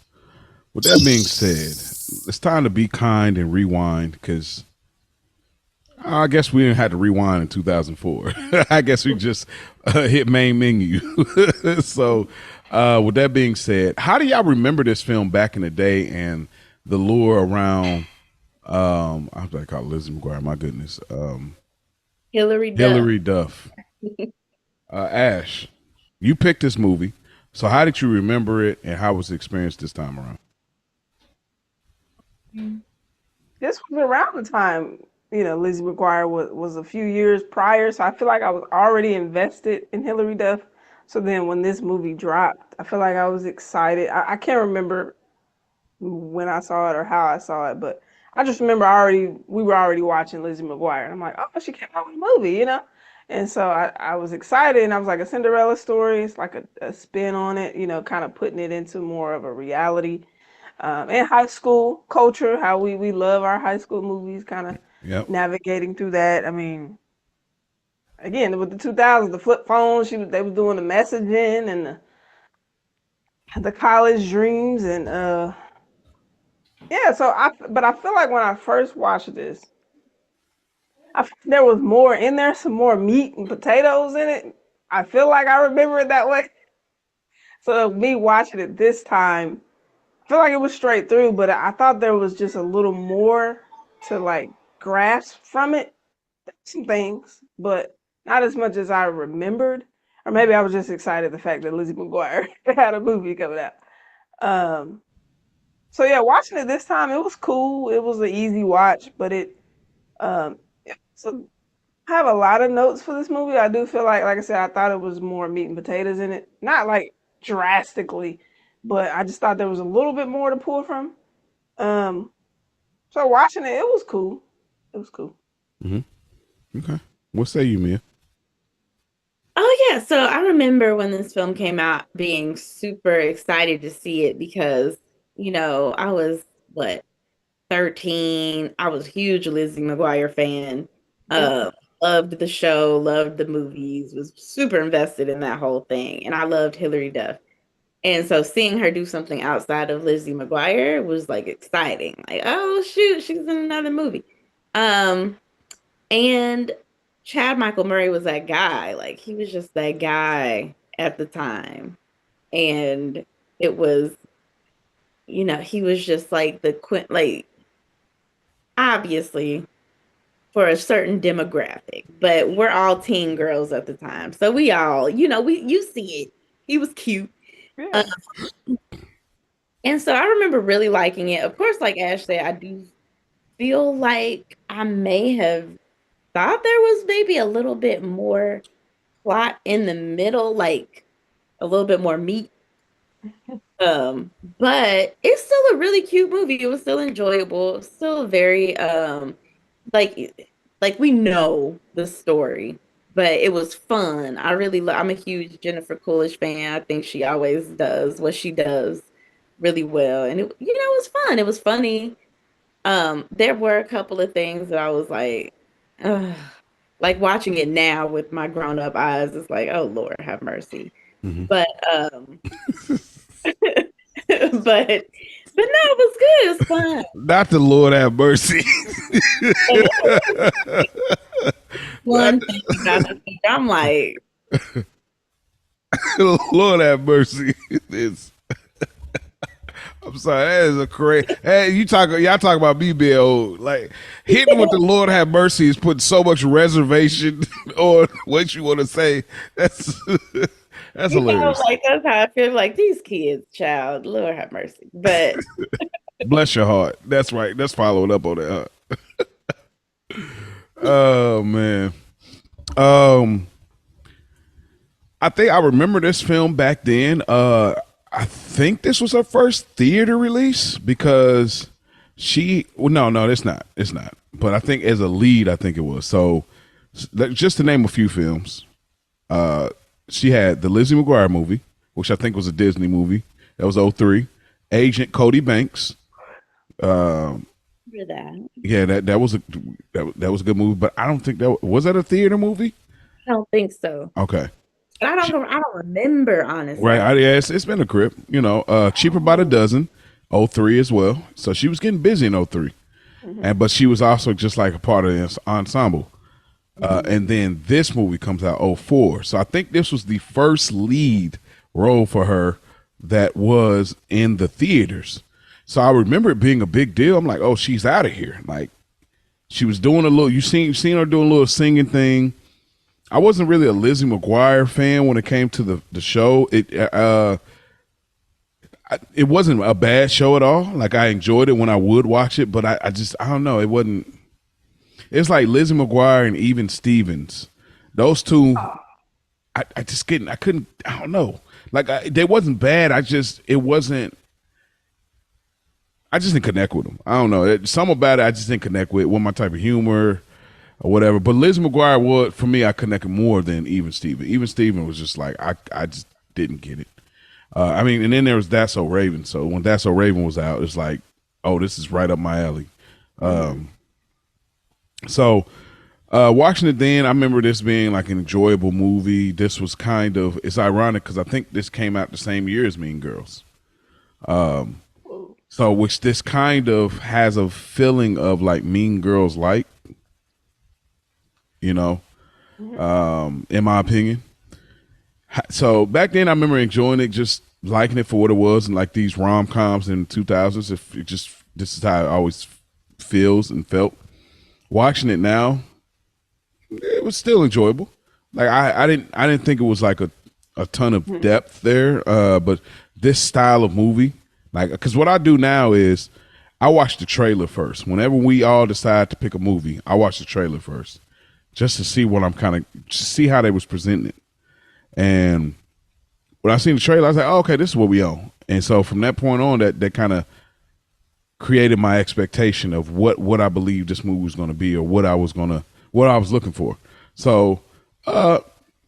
With that being said, it's time to be kind and rewind because I guess we didn't have to rewind in 2004. I guess we just hit main menu. So, with that being said, how do y'all remember this film back in the day and the lure around? I have to call Lizzie McGuire. My goodness, Hilary Duff. Hilary Duff. Ash, you picked this movie. So, how did you remember it, and how was the experience this time around? This was around the time, Lizzie McGuire was a few years prior, so I feel like I was already invested in Hilary Duff. So then when this movie dropped, I feel like I was excited. I can't remember when I saw it or how I saw it, but I just remember we were already watching Lizzie McGuire, and I'm like, oh, she came out with a movie. And so I was excited, and I was like, a Cinderella story. It's like a spin on it, kind of putting it into more of a reality. And high school culture, how we love our high school movies, kind of Yep. navigating through that. I mean, again with the 2000s, the flip phones. They was doing the messaging and the college dreams and yeah. But I feel like when I first watched this, there was more in there, some more meat and potatoes in it. I feel like I remember it that way. So me watching it this time, I feel like it was straight through, but I thought there was just a little more to like grasp from it. Some things, but not as much as I remembered. Or maybe I was just excited the fact that Lizzie McGuire had a movie coming out. Um, so yeah, watching it this time, it was cool. It was an easy watch, but so I have a lot of notes for this movie. I do feel like I said, I thought it was more meat and potatoes in it. Not like drastically, but I just thought there was a little bit more to pull from. Um, so watching it, it was cool. It was cool. Okay. What say you, Mia? Oh yeah, so I remember when this film came out being super excited to see it because, I was what, 13. I was a huge Lizzie McGuire fan. Uh Loved the show, loved the movies, was super invested in that whole thing. And I loved Hilary Duff. And so seeing her do something outside of Lizzie McGuire was like exciting. Like, oh shoot, she's in another movie. Um, and Chad Michael Murray was that guy. Like he was just that guy at the time. And it was, he was just like like obviously for a certain demographic, but we're all teen girls at the time. So we all, you see it. He was cute. Yeah. And so I remember really liking it. Of course, like Ash said, I do feel like I may have thought there was maybe a little bit more plot in the middle, like a little bit more meat. But it's still a really cute movie. It was still enjoyable, still very like we know the story, but it was fun. I'm a huge Jennifer Coolidge fan. I think she always does what she does really well, and it was fun. It was funny. There were a couple of things that I was like, ugh. Like watching it now with my grown up eyes, it's like, oh Lord, have mercy. But but no, it was good. It was fun. Not the Lord have mercy. One thing about the movie, I'm like, Lord have mercy. It's, I'm sorry, that is a crazy. Hey, y'all talk about me being old. Like hitting with the Lord have mercy is putting so much reservation on what you want to say. That's that's hilarious. like that's how I feel. Like these kids, child, Lord have mercy. But Bless your heart. That's right. That's following up on that. Huh? Oh man. I think I remember this film back then. I think this was her first theater release because no, it's not. It's not. But I think as a lead, I think it was. So just to name a few films, she had the Lizzie McGuire movie, which I think was a Disney movie. That was 03. Agent Cody Banks. that. Yeah, that was a good movie, but I don't think that was that a theater movie. I don't think so. Okay. But I don't remember honestly. Right. Yeah, it's been a crib. Cheaper by the dozen, 03 as well. So she was getting busy in 03. But she was also just like a part of this ensemble. And then this movie comes out 04. So I think this was the first lead role for her that was in the theaters. So I remember it being a big deal. I'm like, oh, she's out of here. Like she was doing a little, you seen her doing a little singing thing. I wasn't really a Lizzie McGuire fan when it came to the show. It wasn't a bad show at all. Like I enjoyed it when I would watch it, but I don't know. It wasn't. It's like Lizzie McGuire and Even Stevens. Those two, I couldn't. I don't know. Like they wasn't bad. It wasn't. I just didn't connect with them. I don't know. Something about it I just didn't connect with. Wasn't my type of humor or whatever. But Lizzie McGuire was, for me, I connected more than Even Steven. Even Steven was just like, I just didn't get it. And then there was That's So Raven. So when That's So Raven was out, it's like, oh, this is right up my alley. Watching it then, I remember this being like an enjoyable movie. This was kind of, it's ironic because I think this came out the same year as Mean Girls. Whoa. So, which this kind of has a feeling of like Mean Girls, like, you know, Mhm. in my opinion. So back then, I remember enjoying it, just liking it for what it was, and like these rom coms in the 2000s. If it just this is how it always feels and felt. Watching it now, it was still enjoyable. Like I didn't think it was like a ton of Mhm. depth there. But this style of movie, like, because what I do now is I watch the trailer first. Whenever we all decide to pick a movie, I watch the trailer first, just to see what I'm kind of see how they was presenting it. And when I seen the trailer, I was like, oh, okay, this is what we own. And so from that point on, that kind of created my expectation of what I believed this movie was going to be, or what I was looking for. So uh,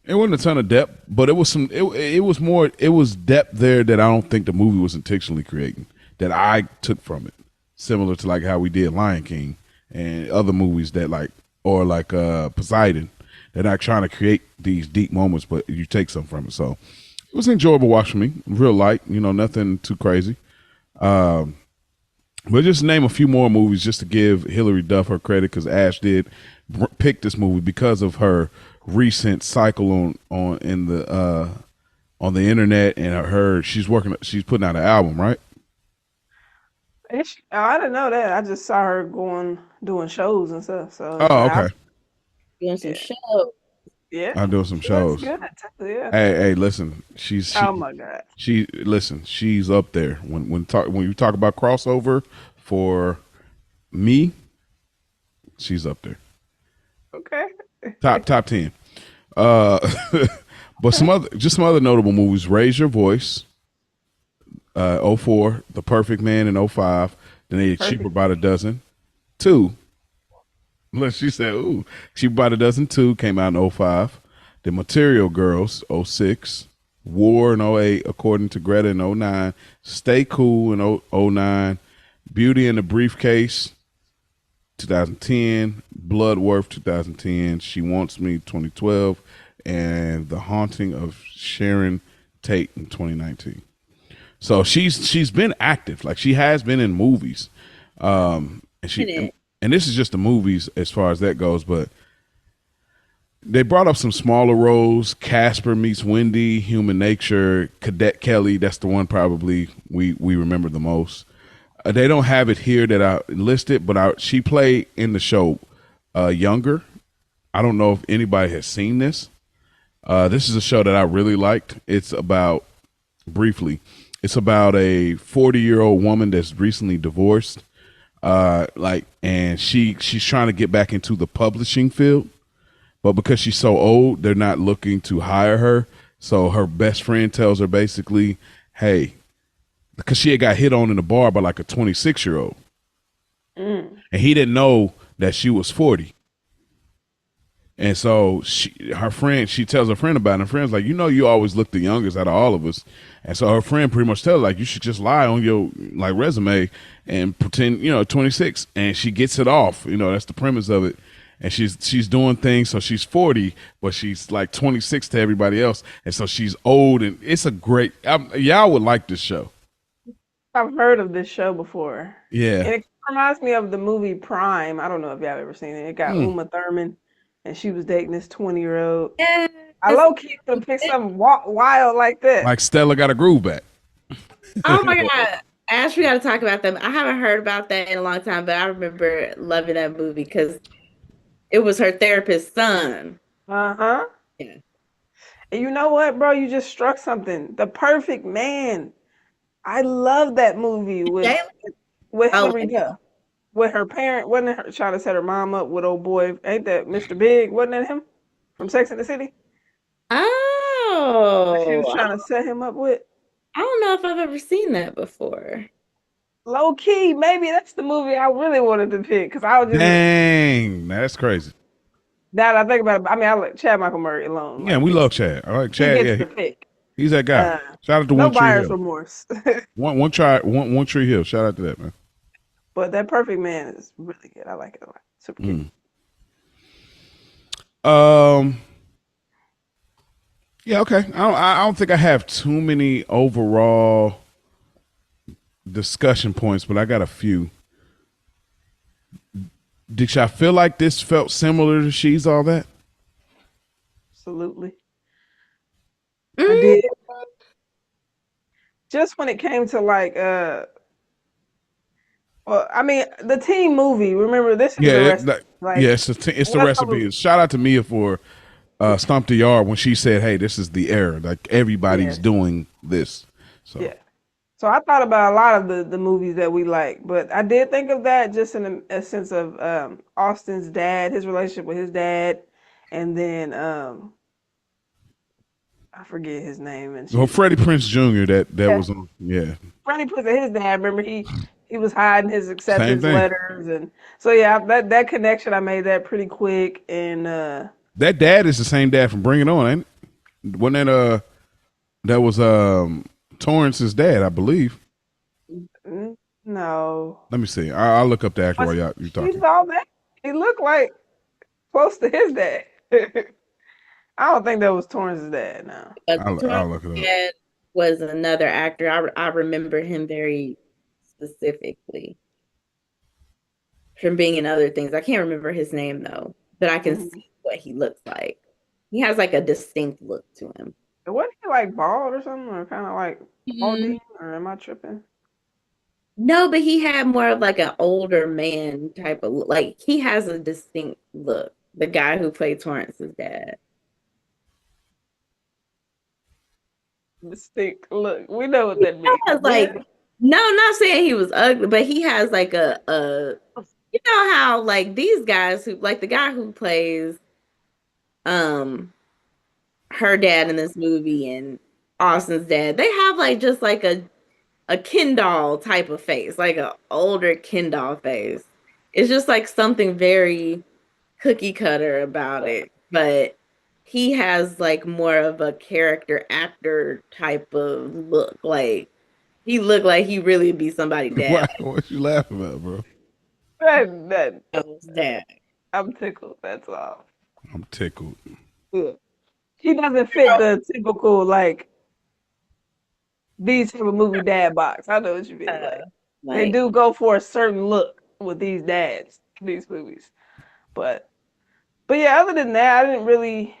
it wasn't a ton of depth, but it was some. It was more. It was depth there that I don't think the movie was intentionally creating. That I took from it, similar to like how we did Lion King and other movies that like, or like Poseidon. They're not trying to create these deep moments, but you take some from it. So it was enjoyable watch for me. Real light, nothing too crazy. But just name a few more movies just to give Hilary Duff her credit, because Ash did pick this movie because of her recent cycle on the internet, and she's putting out an album, right? Oh, I didn't know that. I just saw her going doing shows and stuff. So it's Oh, like, okay. Doing some yeah, shows. yeah, I'm doing some she looks shows. good too. Yeah. Hey, listen, Oh my God. she's up there when you talk about crossover for me, she's up there, Okay. top 10. Uh, but some other notable movies: Raise Your Voice, '04, The Perfect Man in '05. Then they had Cheaper Perfect. by the Dozen. Two, look, she said, "Ooh, Cheaper by the Dozen 2" came out in '05. The Material Girls '06. War in '08, according to Greta in '09. Stay Cool in '09. Beauty in the Briefcase 2010, Bloodworth 2010, She Wants Me 2012, and The Haunting of Sharon Tate in 2019. So she's been active, like she has been in movies, and In it. and this is just the movies as far as that goes. But they brought up some smaller roles: Casper Meets Wendy, Human Nature, Cadet Kelly. That's the one probably we remember the most. They don't have it here that I listed, but she played in the show Younger. I don't know if anybody has seen this. This is a show that I really liked. It's about, briefly, it's about a 40-year-old woman that's recently divorced. And she's trying to get back into the publishing field, but because she's so old, they're not looking to hire her. So her best friend tells her basically, hey, because she had got hit on in the bar by like a 26-year-old, Mm. and he didn't know that she was 40. And so she tells her friend about it. And her friend's like, you always look the youngest out of all of us. And so her friend pretty much tells her, like, you should just lie on your like resume and pretend, 26. And she gets it off. That's the premise of it. And she's doing things. So she's 40, but she's like 26 to everybody else. And so she's old. And it's a great, y'all would like this show. I've heard of this show before, Yeah. and it reminds me of the movie Prime. I don't know if y'all ever seen it. It got Hmm. Uma Thurman, and she was dating this 20-year-old. Yes. I low key could have picked something wild like that. Like Stella got a groove back. Oh my God. Ash, we got to talk about them. I haven't heard about that in a long time, but I remember loving that movie because it was her therapist's son. Uh-huh. Yeah. And you know what, bro? You just struck something. The Perfect Man. I love that movie with Jalen? Oh, Hilary Duff. With her parent, wasn't it her trying to set her mom up with old boy? Ain't that Mr. Big? Wasn't that him from Sex and the City? That she was oh, trying to set him up with. I don't know if I've ever seen that before. Low key, maybe that's the movie I really wanted to pick because I was just Dang, that's crazy. now that I think about it. I mean, I let Chad Michael Murray alone. Yeah, Like we love Chad. I like he Chad. gets Yeah, the pick. he's that guy. Uh, Shout out to no One Tree buyer's Hill. remorse. One Tree Hill. Shout out to that, man. But that Perfect Man is really good. I like it a lot. Super cute. Mm. Um, yeah, okay. I don't think I have too many overall discussion points, but I got a few. Did y'all feel like this felt similar to She's All That? Absolutely. I Mm, did. Just when it came to like well, I mean the teen movie, remember this is Yeah, the rest yeah. like It's the once I was recipe. Shout out to Mia for Stomp the Yard when she said, "Hey, this is the era. Like everybody's yes. doing this." So Yeah. So I thought about a lot of the movies that we like, but I did think of that just in a sense of Austin's dad, his relationship with his dad, and then I forget his name, and well, she Freddie Prince Jr. That yeah, was on. Yeah, Freddie put his dad. Remember he was hiding his same acceptance thing. letters, and so yeah, that connection I made that pretty quick, and That dad is the same dad from Bring It On, ain't it? Wasn't that was Torrance's dad, I believe. no, Let me see. I'll look up the actor but while you she's talking. all that. He looked like close to his dad. I don't think that was Torrance's dad. No. I'll Torrance look it up. Dad was another actor. I remember him very specifically from being in other things. I can't remember his name though, but I can Mhm. see what he looks like. He has like a distinct look to him. Wasn't he like bald or something, or kind of like Mm, balding, or am I tripping? no, but he had more of like an older man type of look. Like he has a distinct look. The guy who played Torrance's dad. Distinct look. We know what He that means. has like no, not saying he was ugly, but he has like a you know how like these guys who like the guy who plays um her dad in this movie and Austin's dad, they have like just like a Ken doll type of face, like a older Ken doll face. It's just like something very cookie cutter about it, but he has like more of a character actor type of look. Like he looked like he really be somebody dad, Why? What you laughing at, bro? that like his dad. I'm tickled. That's all. I'm tickled. Yeah. He doesn't fit the typical like these type of movie dad box. I know what you mean. Like they Like do go for a certain look with these dads, these movies. But yeah, other than that, I didn't really.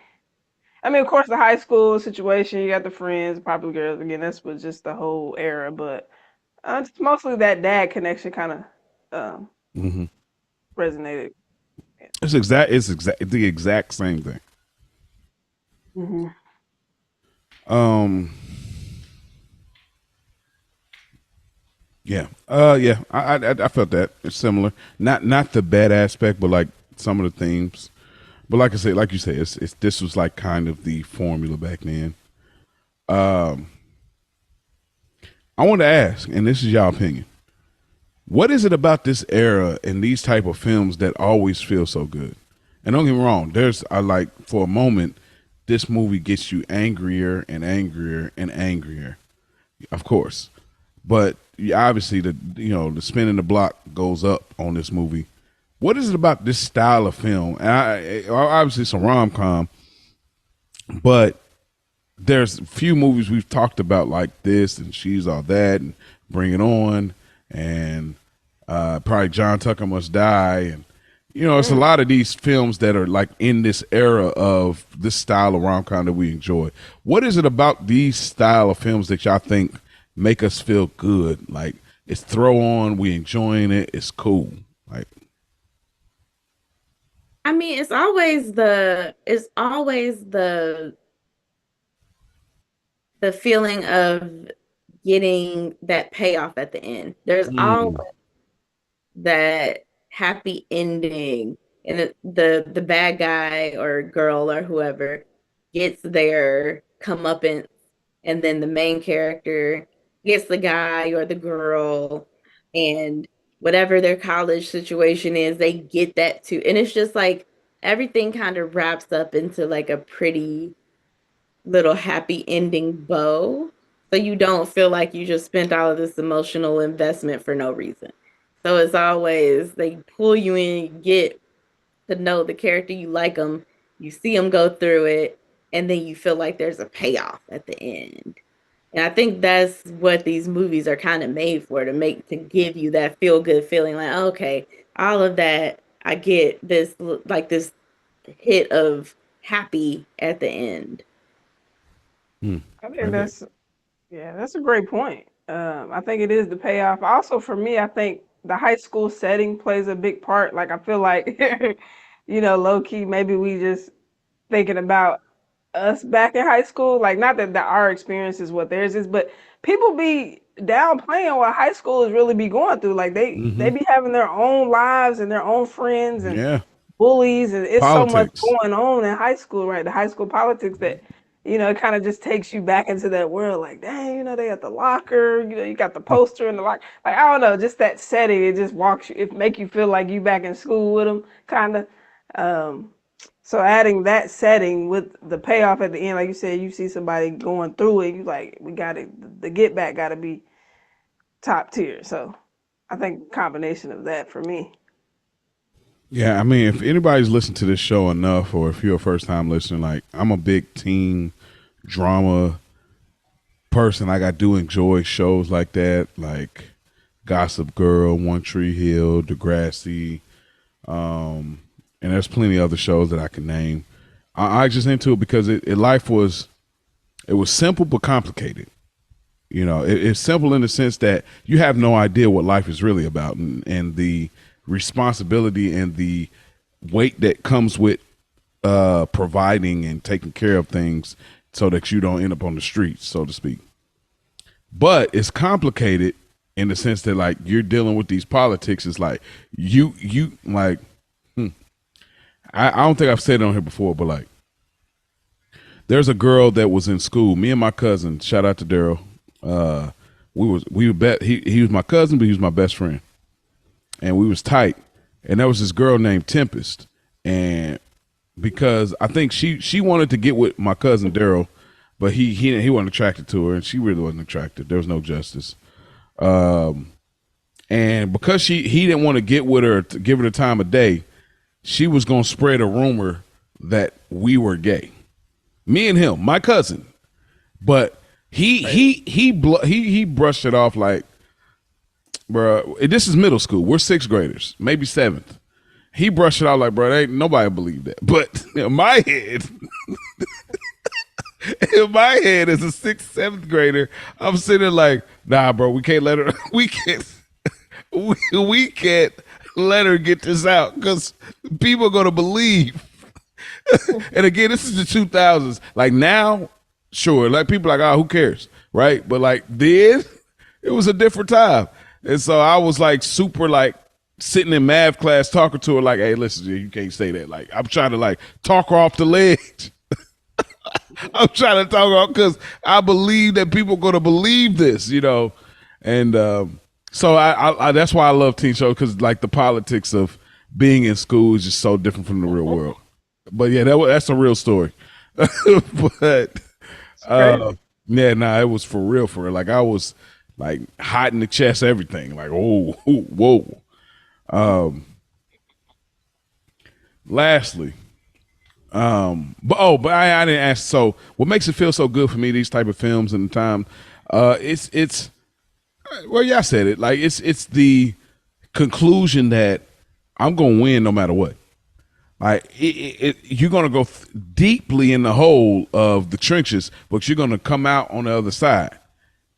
I mean, of course, the high school situation, you got the friends, popular girls. Again, this was just the whole era. But it's mostly that dad connection kind of um, Hmm. resonated. It's the exact same thing. Mm-hmm. Um, yeah, yeah. I felt that it's similar. Not the bad aspect, but like some of the themes. But like I said, like you said, it's this was like kind of the formula back then. Um, I want to ask, and this is your opinion. What is it about this era and these type of films that always feel so good? And don't get me wrong, there's I like for a moment, this movie gets you angrier and angrier and angrier, of course. But obviously the spin in the block goes up on this movie. What is it about this style of film? And obviously it's a rom com, but there's a few movies we've talked about like this and She's All That and Bring It On and probably John Tucker Must Die and it's a Mm. lot of these films that are like in this era of this style of rom com that we enjoy. What is it about these style of films that y'all think make us feel good? Like it's throw on, we enjoying it, it's cool. Like I mean, it's always the feeling of getting that payoff at the end. There's always mm, that happy ending, and the bad guy or girl or whoever gets their comeuppance, and then the main character gets the guy or the girl, and whatever their college situation is, they get that too. And it's just like everything kind of wraps up into like a pretty little happy ending bow. So you don't feel like you just spent all of this emotional investment for no reason. So it's always they pull you in, you get to know the character, you like them, You see them go through it, and then you feel like there's a payoff at the end. And I think that's what these movies are kind of made for, to give you that feel good feeling like, okay, all of that, I get this, like this hit of happy at the end. Hmm. I think Okay. that's a great point. I think it is the payoff. Also, for me, I think the high school setting plays a big part. Like I feel like, low key, maybe we just thinking about us back in high school. Like not that our experience is what theirs is, but people be downplaying what high schoolers really be going through. Like they Hmm. be having their own lives and their own friends and Yeah. bullies, and it's so much Politics. going on in high school, right? The high school politics that it kind of just takes you back into that world. Like, dang, they at the locker. You got the poster in the locker. Like, I don't know, just that setting. It just walks you. It make you feel like you back in school with them, kind of. Um, so adding that setting with the payoff at the end, like you said, you see somebody going through it. You like, we got it. The get back got to be top tier. So I think combination of that for me. Yeah, I mean, if anybody's listened to this show enough, or if you're a first time listener, like I'm a big teen drama person. Like I do enjoy shows like that, like Gossip Girl, One Tree Hill, Degrassi, and there's plenty of other shows that I can name. I just into it because life was it was simple but complicated. It's simple in the sense that you have no idea what life is really about, and the responsibility and the weight that comes with providing and taking care of things so that you don't end up on the streets, so to speak. But it's complicated in the sense that like you're dealing with these politics. It's like you like I don't think I've said it on here before, but like there's a girl that was in school. Me and my cousin, shout out to Daryl. Uh, we were bet he was my cousin, but he was my best friend, and we was tight. And there was this girl named Tempest, and because I think she wanted to get with my cousin Daryl, but he wasn't attracted to her, and she really wasn't attracted. There was no justice. And because he didn't want to get with her to give her the time of day, she was gonna spread a rumor that we were gay. Me and him, my cousin. But he brushed it off like, bro. This is middle school. We're sixth graders, maybe seventh. He brushed it off like, bro, ain't nobody believe that. But in my head, in my head, as a sixth, seventh grader, I'm sitting there like, nah, bro, we can't let her. We can't. We can't let her get this out because people are gonna believe. And again, this is the 2000s. Like now, sure, like people are like, oh, who cares, right? But like then, it was a different time, and so I was like super like sitting in math class talking to her like, hey, listen, you can't say that. Like I'm trying to like talk her off the ledge. I'm trying to talk her off because I believe that people are gonna believe this. And so I that's why I love teen shows because like the politics of being in school is just so different from the real world. But yeah, that's a real story. But It's uh, crazy. yeah, nah, it was for real, for real. Like I was like hot in the chest, everything. Like oh, whoa. Lastly, but I didn't ask. So what makes it feel so good for me? These type of films and time, it's well, yeah, I said it. Like it's the conclusion that I'm gonna win no matter what. Like you're gonna go deeply in the hole of the trenches, but you're gonna come out on the other side.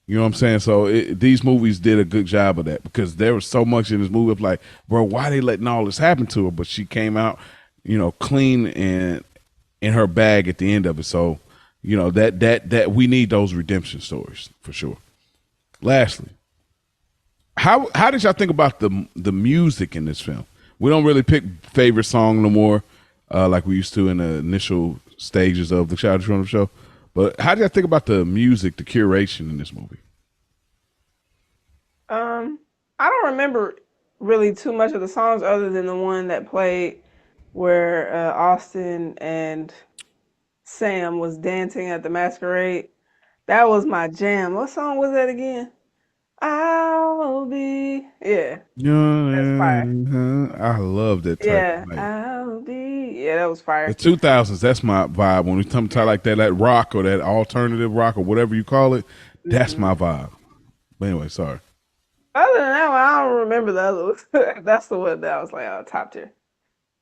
You know what I'm saying? So these movies did a good job of that because there was so much in this movie of like, bro, why they letting all this happen to her? But she came out, clean and in her bag at the end of it. So, that we need those redemption stories for sure. Lastly, how did y'all think about the music in this film? We don't really pick favorite song no more, like we used to in the initial stages of the Childish Grown Show. But how did y'all think about the music, the curation in this movie? Um, I don't remember really too much of the songs other than the one that played where Austin and Sam was dancing at the masquerade. That was my jam. What song was that again? I'll be. Yeah, that's fire. Yeah, I love that type Yeah, of like I'll be. Yeah, that was the fire. 2000s. That's my vibe. When we come to like that rock or that alternative rock or whatever you call it, that's Hmm. my vibe. But anyway, sorry. Other than that one, I don't remember the other ones. That's the one that I was like, oh, top tier.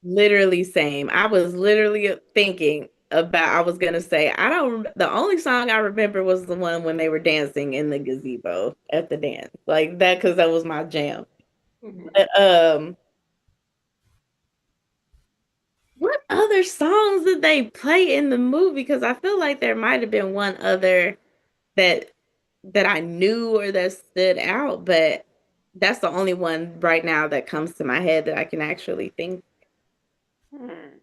Literally same. I was literally thinking about I was gonna say I don't the only song I remember was the one when they were dancing in the gazebo at the dance. Like that because that was my jam. Hmm. But what other songs did they play in the movie? Because I feel like there might have been one other that I knew or that stood out, but that's the only one right now that comes to my head that I can actually think. Hmm.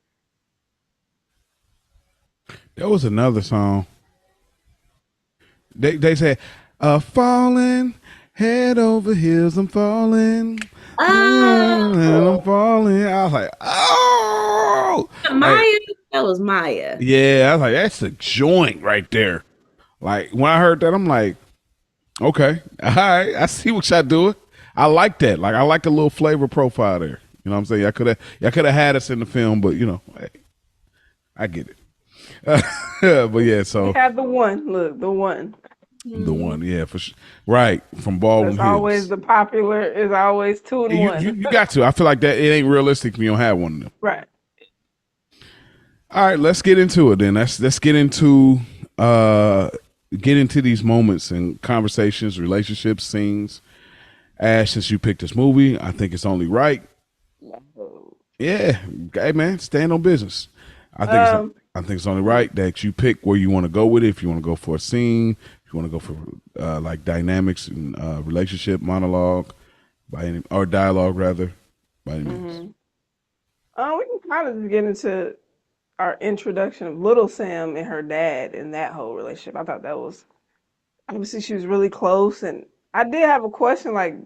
There was another song. They said, falling head over heels. I'm falling, and I'm Oh, falling. I was like, oh, like Maya. That was Maya. yeah. I was like, that's a joint right there. Like when I heard that, I'm like, okay, all right, I see what y'all doing. I like that. Like I like a little flavor profile there. You know what I'm saying? I could have had us in the film, but you know, hey, I get it. But yeah, We so had the one. Look, the one. the Mhm. one, yeah, for sure. Right from Baldwin That's always Hills. the popular. Is always two and one. You got to. I feel like that it ain't realistic if you don't have one of them. Right. All right, let's get into it then. Let's uh get into these moments and conversations, relationships, scenes. Ash, since you picked this movie, I think it's only right. Yeah, hey man, stand on business. I think it's Um. I think it's only right that you pick where you want to go with it. If you want to go for a scene, if you want to go for like dynamics and relationship monologue by any or dialogue rather, by any means. Mm-hmm. We can kind of just get into our introduction of Little Sam and her dad and that whole relationship. I thought that was obviously she was really close, and I did have a question like,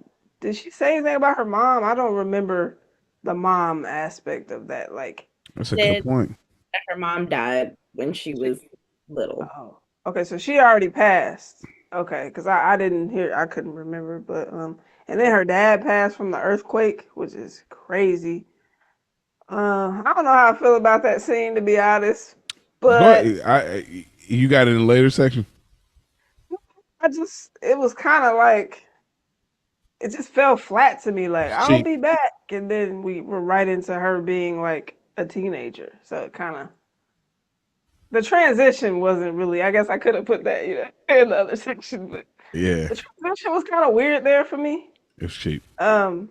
did she say anything about her mom? I don't remember the mom aspect of that. Like, That's a good Said point. that her mom died when she she, was little. oh, okay, so she already passed. Okay, because I didn't hear, I couldn't remember, but and then her dad passed from the earthquake, which is crazy. I don't know how I feel about that scene to be honest, Go but ahead. You got it in the later section. I just it was kind of like it just fell flat to me. Like I'll She be back, and then we were right into her being like a teenager. So it kind of the transition wasn't really. I guess I could have put that in the other section, but yeah, the transition was kind of weird there for me. it's cheap. Um,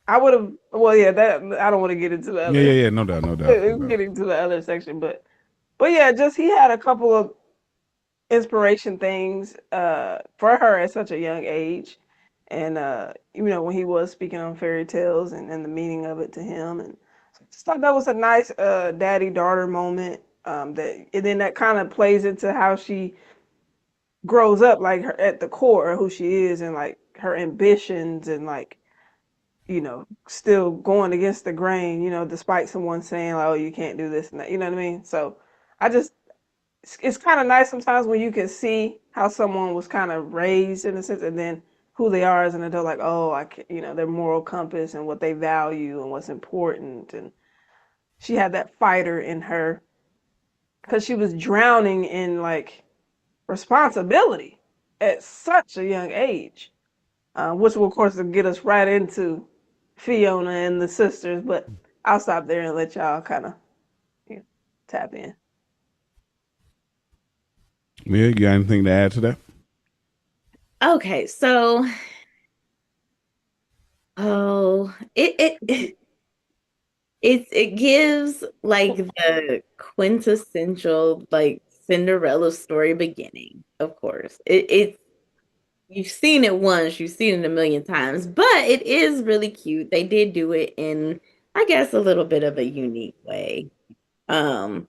I would have. Well, yeah, that I don't want to get into the Yeah, other yeah, yeah. No doubt, no doubt, no doubt. getting to the other section, but yeah, just he had a couple of inspiration things for her at such a young age, and when he was speaking on fairy tales and the meaning of it to him, and so I just thought that was a nice daddy daughter moment. That and then that kind of plays into how she grows up, like her at the core of who she is, and like her ambitions, and like still going against the grain, despite someone saying like, oh, you can't do this and that, you know what I mean? So I just it's kind of nice sometimes when you can see how someone was kind of raised in a sense, and then who they are as an adult, like, oh, I can, their moral compass and what they value and what's important. And she had that fighter in her because she was drowning in like responsibility at such a young age, which will, of course, get us right into Fiona and the sisters. But I'll stop there and let y'all kind of tap in. Yeah, you got anything to add to that? Okay, so oh, it gives like the quintessential like Cinderella story beginning. Of course, it's you've seen it once, you've seen it a million times, but it is really cute. They did do it in, I guess, a little bit of a unique way. Um,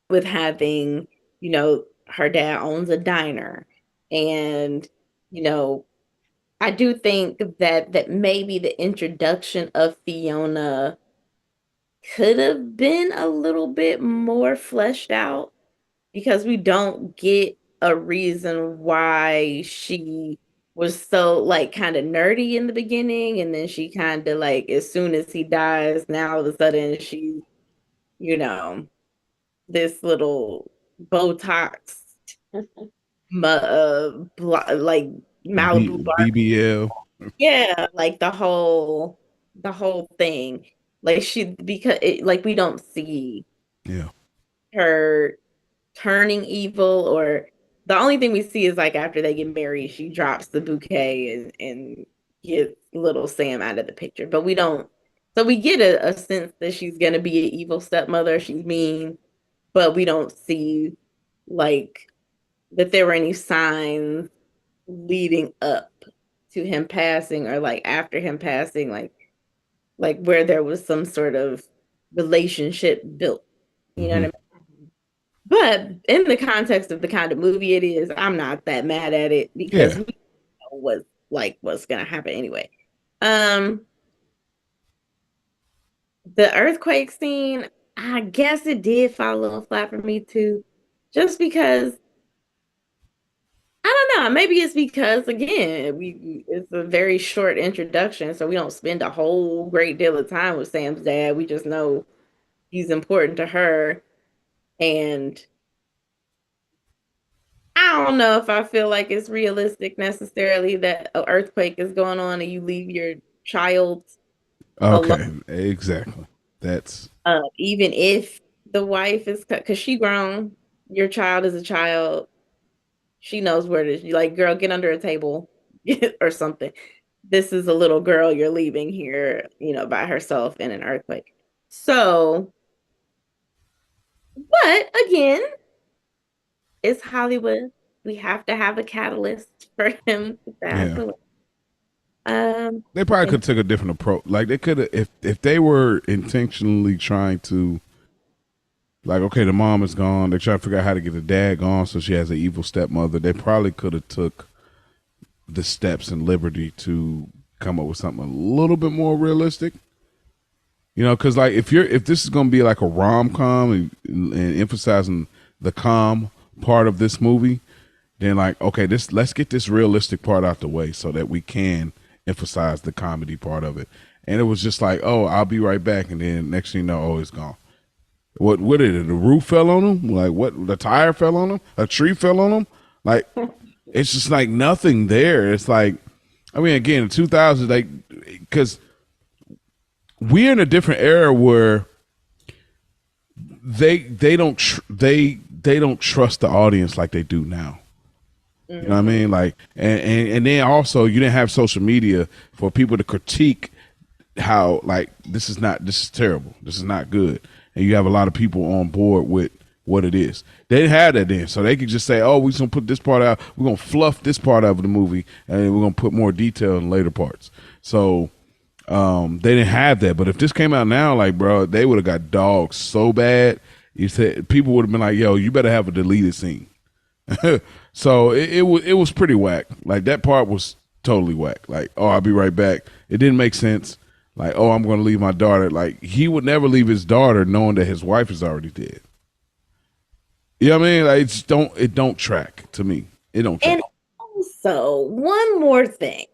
with having, her dad owns a diner, and you know, I do think that maybe the introduction of Fiona could have been a little bit more fleshed out because we don't get a reason why she was so like kind of nerdy in the beginning, and then she kind of like as soon as he dies, now all of a sudden she's, you know, this little Botox, like Malibu Barbie. BBL. Yeah, like the whole thing. Like because like we don't see Yeah. her turning evil, or the only thing we see is like after they get married, she drops the bouquet and gets little Sam out of the picture. But we don't, so we get a sense that she's gonna be an evil stepmother. She's mean, but we don't see like that there were any signs leading up to him passing or like after him passing, like where there was some sort of relationship built. You know what I Hmm. mean? But in the context of the kind of movie it is, I'm not that mad at it because Yeah. we know what's gonna happen anyway. Um, the earthquake scene, I guess it did fall a little flat for me too, just because I don't know. Maybe it's because again, it's a very short introduction, so we don't spend a whole great deal of time with Sam's dad. We just know he's important to her, and I don't know if I feel like it's realistic necessarily that an earthquake is going on and you leave your child alone. Okay. Exactly. That's Even if the wife is, because she grown, your child is a child. She knows where to, like, girl, get under a table or something. This is a little girl you're leaving here, by herself in an earthquake. So, but again, it's Hollywood. We have to have a catalyst for him to pass yeah. away. Um, They probably and could have took a different approach. Like they could have, if they were intentionally trying to, like, okay, the mom is gone. They try to figure out how to get the dad gone, so she has an evil stepmother. They probably could have took the steps and liberty to come up with something a little bit more realistic. Because like if this is gonna be like a rom com and emphasizing the calm part of this movie, then like okay, this let's get this realistic part out the way so that we can emphasize the comedy part of it. And it was just like, oh, I'll be right back, and then next thing you know, oh, it's gone. What did it? The roof fell on him? Like what? The tire fell on him? A tree fell on him? Like it's just like nothing there. It's like, I mean, again, in 2000s, like because we're in a different era where they don't trust the audience like they do now. You know what I mhm. mean? Like, and then also you didn't have social media for people to critique how like this is terrible, this is not good, and you have a lot of people on board with what it is. They didn't have that then, so they could just say, "Oh, we're just gonna put this part out. We're gonna fluff this part of the movie, and we're gonna put more detail in later parts." So they didn't have that. But if this came out now, like bro, they would have got dogs so bad. You said people would have been like, "Yo, you better have a deleted scene." So it was pretty whack. Like that part was totally whack. Like, oh, I'll be right back. It didn't make sense. Like, oh, I'm going to leave my daughter. Like, he would never leave his daughter knowing that his wife is already dead. You know what I mean? Like, it don't track to me. It don't track. And also, one more thing,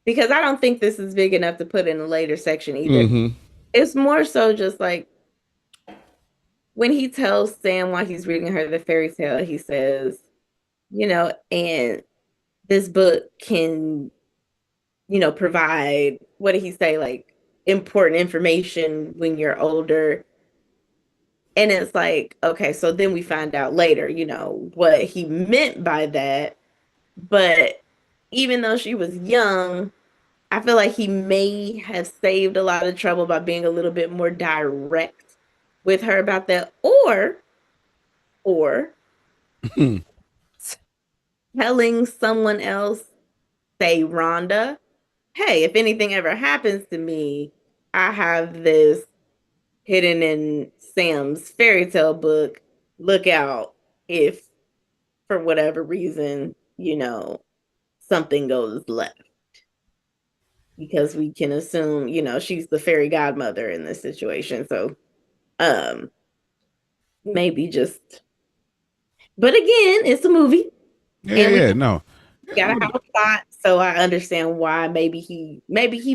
because I don't think this is big enough to put in a later section either. Mm-hmm. It's more so just like when he tells Sam while he's reading her the fairy tale, he says, and this book can, provide, what did he say, like important information when you're older. And it's like, okay, so then we find out later, what he meant by that. But even though she was young, I feel like he may have saved a lot of trouble by being a little bit more direct with her about that, or telling someone else, say Rhonda, hey, if anything ever happens to me, I have this hidden in Sam's fairy tale book. Look out if for whatever reason, something goes left. Because we can assume, she's the fairy godmother in this situation. So um maybe just, but again, it's a movie Yeah, yeah, and we yeah. can No. Yeah, gotta have a plot, so I understand why maybe he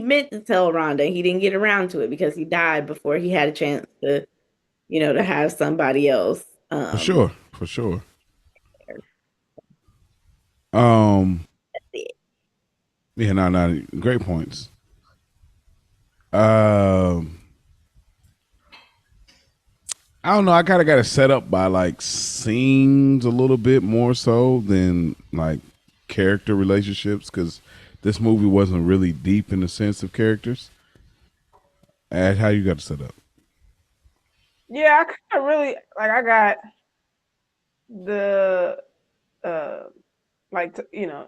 meant to tell Rhonda. He didn't get around to it because he died before he had a chance to, to have somebody else. for sure, for sure. That's Um, it. yeah, no, no, great points. Um, I don't know. I kind of got it set up by like scenes a little bit more so than like character relationships because this movie wasn't really deep in the sense of characters. And how you got it set up? Yeah, I kind of really like. I got the uh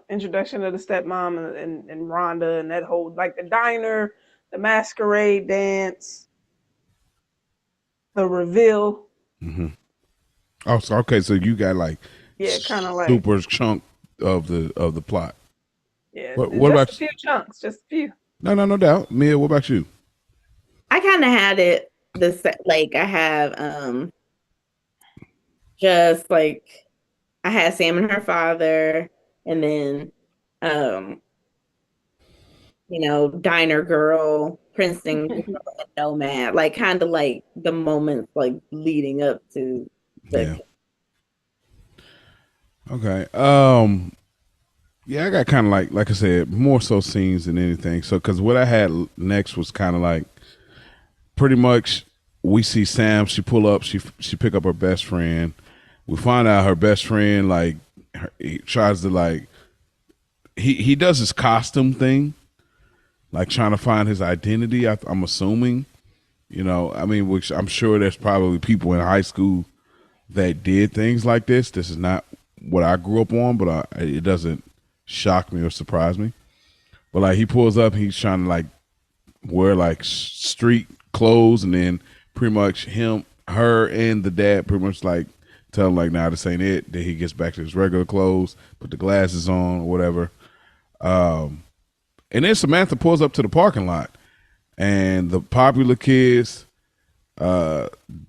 introduction of the stepmom and Rhonda and that whole like the diner, the masquerade dance, the reveal. Hmm. Oh, so, okay. So you got like Yeah, kind of like super chunk of the plot. yeah, What just a about? few chunks, just a few. No, no, no doubt. Mia, what about you? I kind of had it like I have just like I had Sam and her father, and then um diner girl, Princeton girl, and nomad, like kind of like the moments like leading up to the Yeah. Okay. Yeah, I got kind of like I said, more so scenes than anything. So, because what I had next was kind of like pretty much we see Sam. She pull up. She pick up her best friend. We find out her best friend like he tries to like he does his costume thing, like trying to find his identity. I'm assuming, I mean, which I'm sure there's probably people in high school that did things like this. This is not what I grew up on, but it doesn't shock me or surprise me. But like he pulls up, he's trying to like wear like street clothes, and then pretty much her, and the dad pretty much like tell him like, "Nah, this ain't it." Then he gets back to his regular clothes, put the glasses on or whatever. And then Samantha pulls up to the parking lot, and the popular kids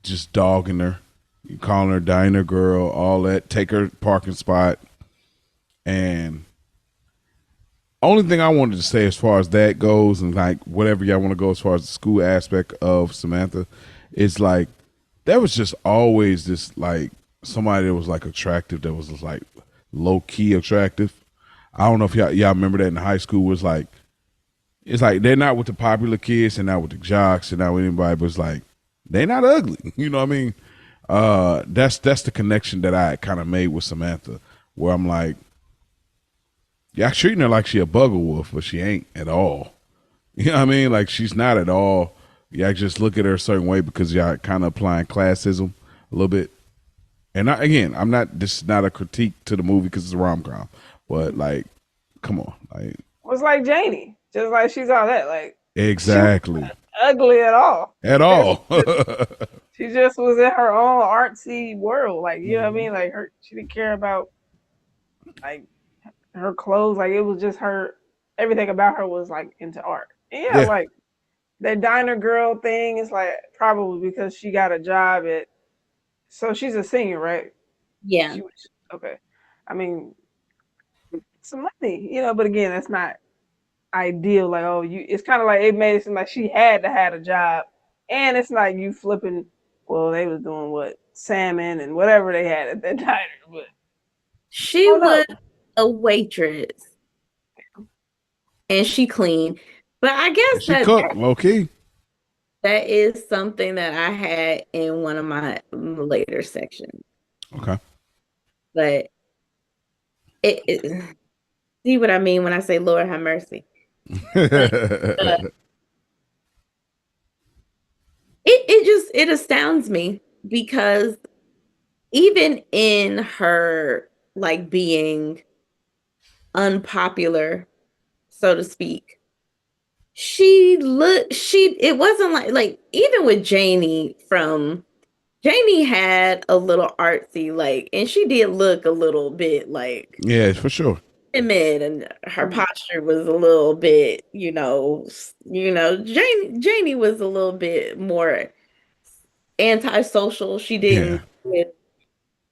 just dogging her, calling her diner girl, all that, take her parking spot. And only thing I wanted to say as far as that goes, and like whatever y'all want to go as far as the school aspect of Samantha, is like there was just always this like somebody that was like attractive, that was just like low key attractive. I don't know if y'all remember that in high school was like it's like they're not with the popular kids and not with the jocks and not with anybody, but it's like they're not ugly. You know what I mean? That's the connection that I kind of made with Samantha, where I'm like, yeah, treating her like she a bugger wolf, but she ain't at all. You know what I mean? Like she's not at all. Yeah, just look at her a certain way because y'all kind of applying classism a little bit. And again, I'm not. This is not a critique to the movie because it's a rom com, but like, come on, like Was like Janie, just like she's all that. Like she was exactly ugly at all. at She all. just, she just was in her own artsy world. Like you know what I Mhm. mean? Like she didn't care about like her clothes. Like it was just her. Everything about her was like into art. And yeah, Yeah, like that diner girl thing is like probably because she got a job at. So she's a singer, right? yeah. She was okay. I mean, some money, but again, that's not ideal. Like, oh, you. It's kind of like it made it seem like she had to have a job, and it's like you flipping. Well, they was doing what salmon and whatever they had at that diner, but She oh no, was a waitress and she cleaned. But I and guess she that cooked low key. that is something that I had in one of my later sections. Okay. But it see what I mean when I say Lord have mercy. But uh, it astounds me because even in her like being unpopular, so to speak, she it wasn't like even with Janie had a little artsy like, and she did look a little bit like Yeah, for sure. timid, and her Mhm. posture was a little bit, Janie was a little bit more antisocial. She Yeah. didn't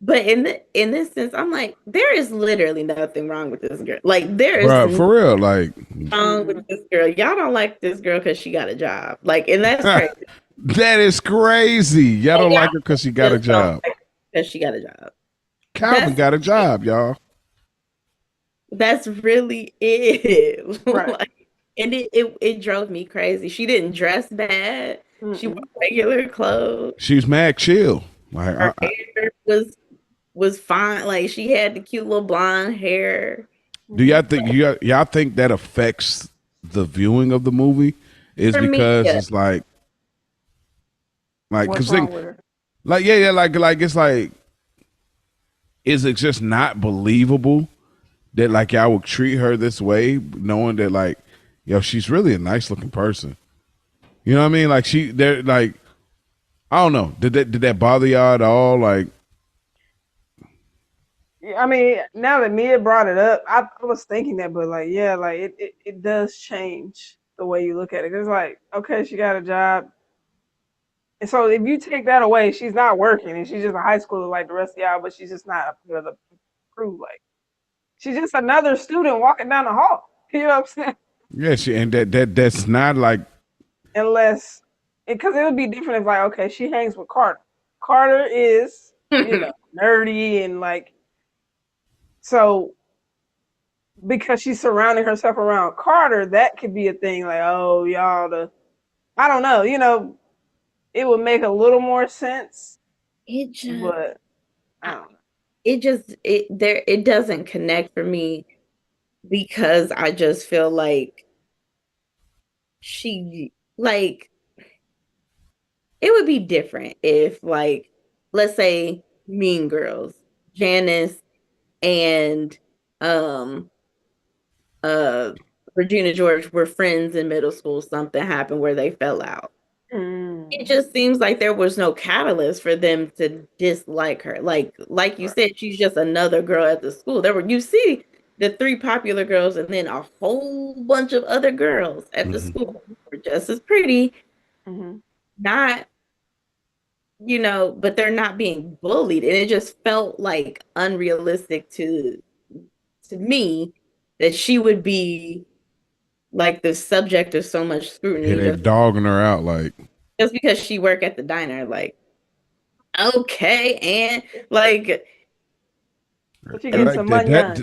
But in this sense, I'm like, there is literally nothing wrong with this girl. Like, there is Bro, nothing for real, like wrong with this girl. Y'all don't like this girl because she got a job. Like, and that's crazy. that is crazy. Y'all Like, don't y'all like her because she got a just don't job. like her because she got a job. Calvin That's got a job, y'all. that's really it. Right. Like, and it drove me crazy. She didn't dress bad. She wore Mm-mm. regular clothes. She's mad chill. Like, Her hair was fine. Like, she had the cute little blonde hair. do Mm-hmm. y'all think y'all think that affects the viewing of the movie? Is For me, because yeah. it's like What's because wrong with her? like yeah like it's like is it just not believable that like y'all would treat her this way, knowing that like yo she's really a nice looking person. You know what I mean? Like they're like I don't know. Did that bother y'all at all? Like Yeah, I mean, now that Mia brought it up, I was thinking that, but like, yeah, like it does change the way you look at it. It's like, okay, she got a job. And so if you take that away, she's not working and she's just a high schooler like the rest of y'all, but she's just not a part of the crew. Like, she's just another student walking down the hall. You know what I'm saying? yeah, and that's not like Unless, because it would be different if, like, okay, she hangs with Carter. Carter is, nerdy and like, so because she's surrounding herself around Carter, that could be a thing. Like, oh, y'all, I don't know, it would make a little more sense, It just but I I, don't know. it doesn't connect for me because I just feel like she like it would be different if, like, let's say Mean Girls, Janice and um uh Regina George were friends in middle school, something happened where they fell out. It Mm, just seems like there was no catalyst for them to dislike her. Like you right. said, she's just another girl at the school. There were you see the three popular girls and then a whole bunch of other girls at the mhm. school who were just as pretty, Hmm. not, but they're not being bullied. And it just felt like unrealistic to me that she would be like the subject of so much Yeah, scrutiny they dogging her out like just because she worked at the diner. Like, okay, and like But you and getting like some money on.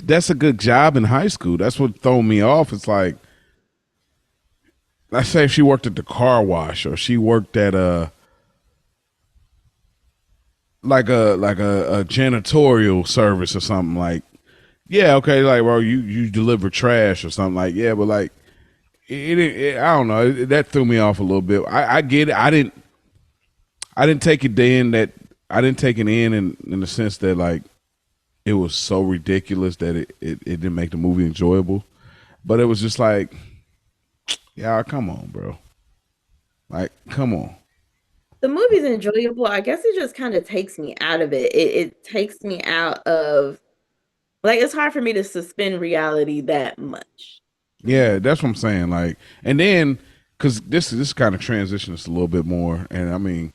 that's a good job in high school. That's what throw me off. It's like let's say if she worked at the car wash or she worked at a janitorial service or something like yeah okay like bro you deliver trash or something like yeah but like I don't know that threw me off a little bit. I get it. I didn't take it in that I didn't take it in the sense that like it was so ridiculous that it didn't make the movie enjoyable. But it was just like yeah come on bro like come on. the movie's enjoyable. I guess it just kind of takes me out of it. It takes me out of like it's hard for me to suspend reality that much. Yeah, that's what I'm saying. Like, and then because this kind of transitions a little bit more, and I mean,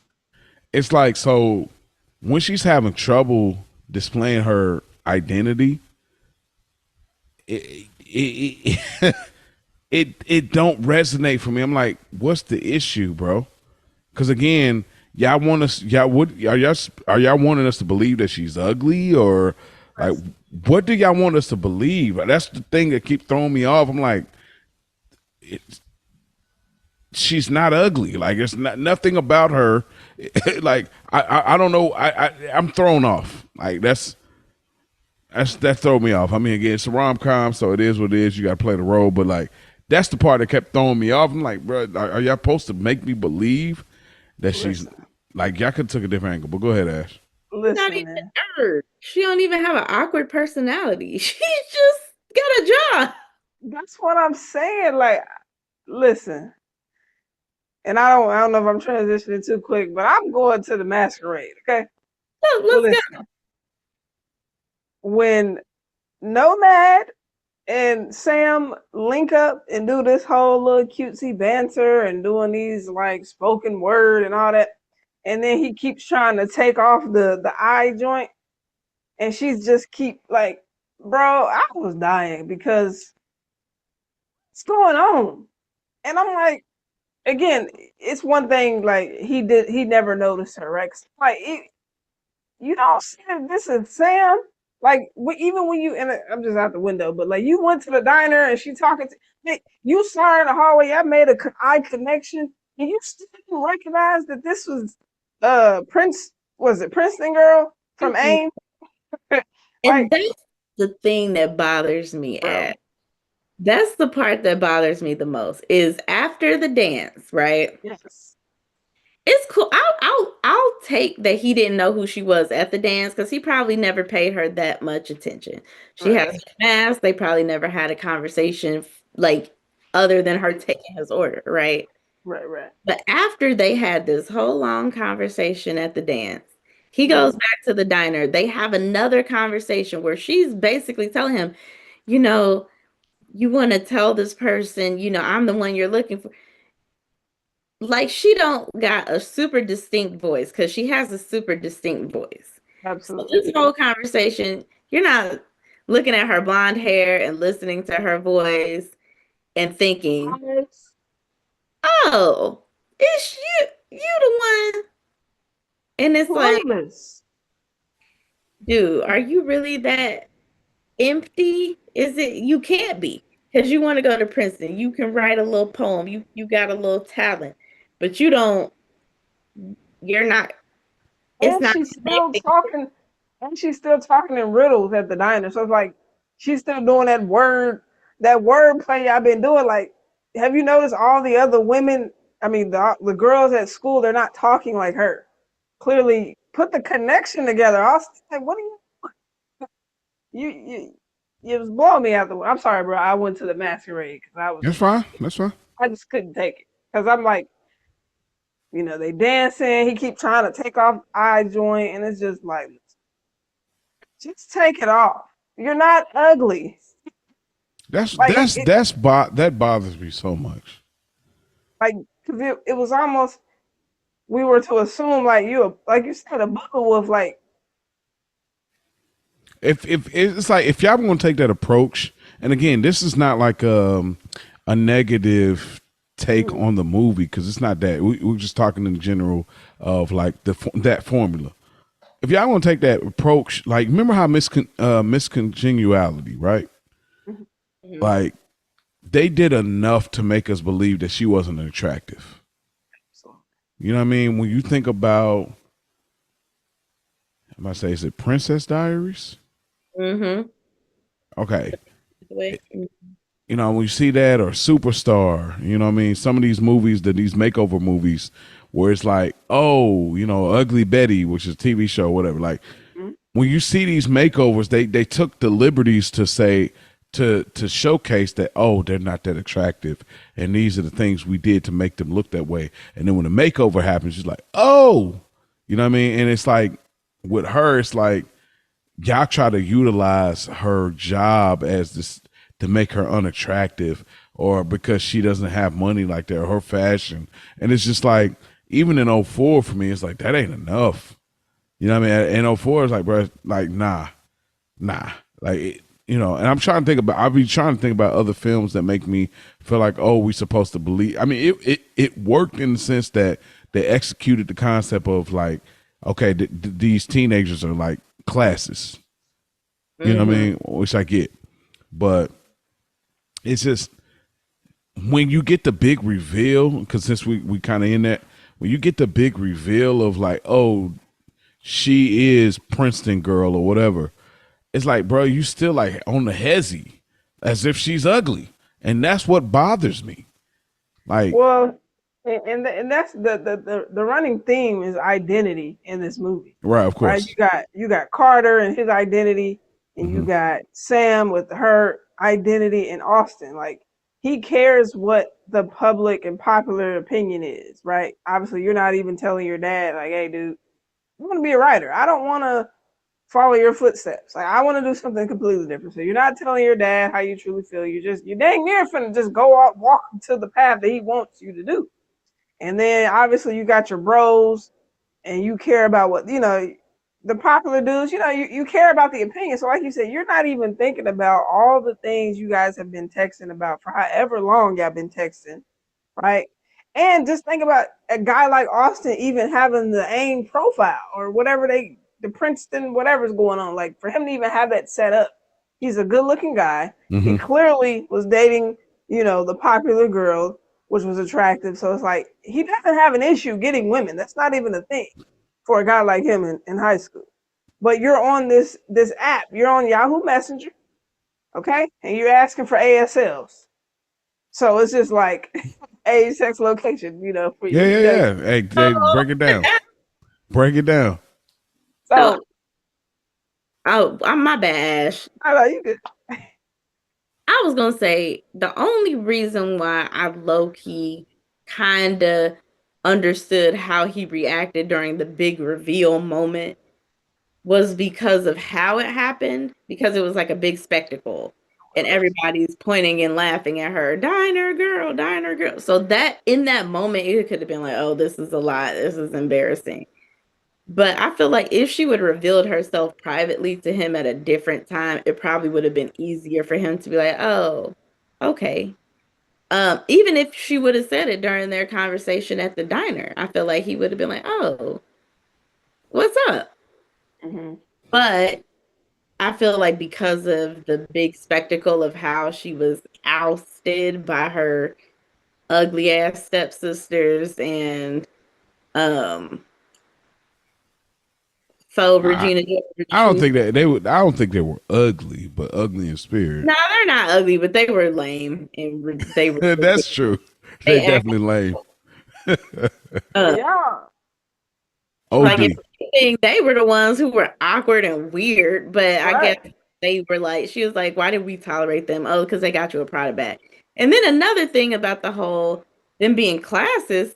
it's like so when she's having trouble displaying her identity, it it don't resonate for me. I'm like, what's the issue, bro? Because again, y'all want us, y'all would are y'all wanting us to believe that she's ugly or like what do y'all want us to believe? That's the thing that keep throwing me off. I'm like, she's not ugly. Like it's not nothing about her. like I don't know. I'm thrown off. Like that throw me off. I mean, again, it's a rom com, so it is what it is. You got to play the role, but like that's the part that kept throwing me off. I'm like, bro, are y'all supposed to make me believe that she's Listen, like y'all could have took a different angle? But go ahead, Ash. Not listen, even man. her. She don't even have an awkward personality. She just got a job. That's what I'm saying. Like, listen, and I don't know if I'm transitioning too quick, but I'm going to the masquerade. Okay, Let's go. listen, when Nomad and Sam link up and do this whole little cutesy banter and doing these like spoken word and all that. and then he keeps trying to take off the eye joint, and she's just keep like, bro, I was dying because what's going on? And I'm like, again, it's one thing like he never noticed her, right? 'Cause, like you don't see that this is Sam. Like even when you and I'm just out the window, but like you went to the diner and she talking to hey, you saw her in the hallway. I made a eye connection, and you still didn't recognize that this was Prince. Was it Princeton girl from Mm-mm. AIM? And Like, that's the thing that bothers me bro, at. That's the part that bothers me the most is after the dance, right? yes, It's cool. I'll take that he didn't know who she was at the dance because he probably never paid her that much attention. She right, has a mask. They probably never had a conversation like other than her taking his order, right? right, right. But after they had this whole long conversation at the dance, he goes Mm-hmm. back to the diner. They have another conversation where she's basically telling him, you know, you want to tell this person, I'm the one you're looking for. Like she don't got a super distinct voice because she has a super distinct voice. So Absolutely. this whole conversation, you're not looking at her blonde hair and listening to her voice and thinking, Honest, oh, it's you the one. And it's like, clueless. dude, are you really that empty? Is it you can't be because you want to go to Princeton. You can write a little poem. You got a little talent, but you're not it's And not she's still connecting. talking, and she's still talking in riddles at the diner. So it's like she's still doing that word play I've been doing. Like, have you noticed all the other women? I mean, the girls at school, they're not talking like her. Clearly, put the connection together. I was like, what are you? You was blowing me out the. I'm sorry, bro. I went to the masquerade because That's fine. That's fine. I just couldn't take it because I'm like, they dancing. He keep trying to take off eye joint, and it's just like, just take it off. You're not ugly. That's Like that's that's that bothers me so much. like, cause it was almost we were to assume like you said, a booger wolf. Like, If it's like if y'all want to take that approach, and again, this is not like a negative take mm, on the movie because it's not that. We're just talking in general of like that formula. If y'all want to take that approach, like remember how miscongeniality, right? mhm, Mhm. Like they did enough to make us believe that she wasn't attractive. so, You know what I mean? When you think about, I might say, is it Princess Diaries? Mhm. Okay, Wait. you know, when you see that or Superstar, you know what I mean? Some of these movies, these makeover movies, where it's like, oh, Ugly Betty, which is a TV show, whatever. Like mm, when you see these makeovers, they took the liberties to say to showcase that they're not that attractive, and these are the things we did to make them look that way. And then when the makeover happens, it's like, oh, you know what I mean? And it's like with her, it's like y'all try to utilize her job as this to make her unattractive or because she doesn't have money like that or her fashion. And it's just like, even in '04 for me, it's like, that ain't enough. You know what I mean? In '04, it's like, bro, like, nah. Like, and I'll be trying to think about other films that make me feel like, oh, we supposed to believe. I mean, it worked in the sense that they executed the concept of like, okay, these teenagers are like classes. You know what I Mhm. mean? Which I get. But it's just when you get the big reveal, because since we kind of in that, when you get the big reveal of like, oh, she is Princeton girl or whatever, it's like, bro, you still like on the hezzy as if she's ugly. And that's what bothers me. Like, well, and that's the running theme is identity in this movie, right, of right? course. You got Carter and his identity, and you Hmm. got Sam with her identity, and Austin. Like he cares what the public and popular opinion is, right? Obviously, you're not even telling your dad, like, "Hey, dude, I want to be a writer. I don't want to follow your footsteps. Like I want to do something completely different." So you're not telling your dad how you truly feel. You dang near finna just go out walking to the path that he wants you to do. And then obviously you got your bros and you care about what the popular dudes. You care about the opinion. So, like you said, you're not even thinking about all the things you guys have been texting about for however long y'all been texting, right? And just think about a guy like Austin even having the AIM profile or whatever the Princeton, whatever's going on. Like for him to even have that set up, he's a good looking guy. He Mm-hmm. clearly was dating, the popular girl, which was attractive. So it's like he doesn't have an issue getting women. That's not even a thing for a guy like him in high school. But you're on this app, you're on Yahoo Messenger, okay? And you're asking for ASLs. So it's just like age, sex, location, for Yeah, if yeah, you know. yeah. Hey, break it down. Break it down. So, So I'm my bad, Ash. I know you could. I was gonna say the only reason why I low key kind of understood how he reacted during the big reveal moment was because of how it happened, because it was like a big spectacle and everybody's pointing and laughing at her, diner girl, diner girl. So that in that moment, it could have been like, oh, this is a lot. This is embarrassing. But I feel like if she would have revealed herself privately to him at a different time, it probably would have been easier for him to be like, oh, okay. Even if she would have said it during their conversation at the diner, I feel like he would have been like, oh, what's up? Mm-hmm. But I feel like because of the big spectacle of how she was ousted by her ugly ass stepsisters and um so I, Regina George, I don't who's think that they would. I don't think they were ugly, but ugly in spirit. no, they're not ugly, but they were lame and they were That's true. They they act definitely lame. But uh, y'all, like if OD. anything, they were the ones who were awkward and weird. But I guess right? they were like, she was like, why did we tolerate them? Oh, because they got you a Prada bag. And then another thing about the whole them being classist,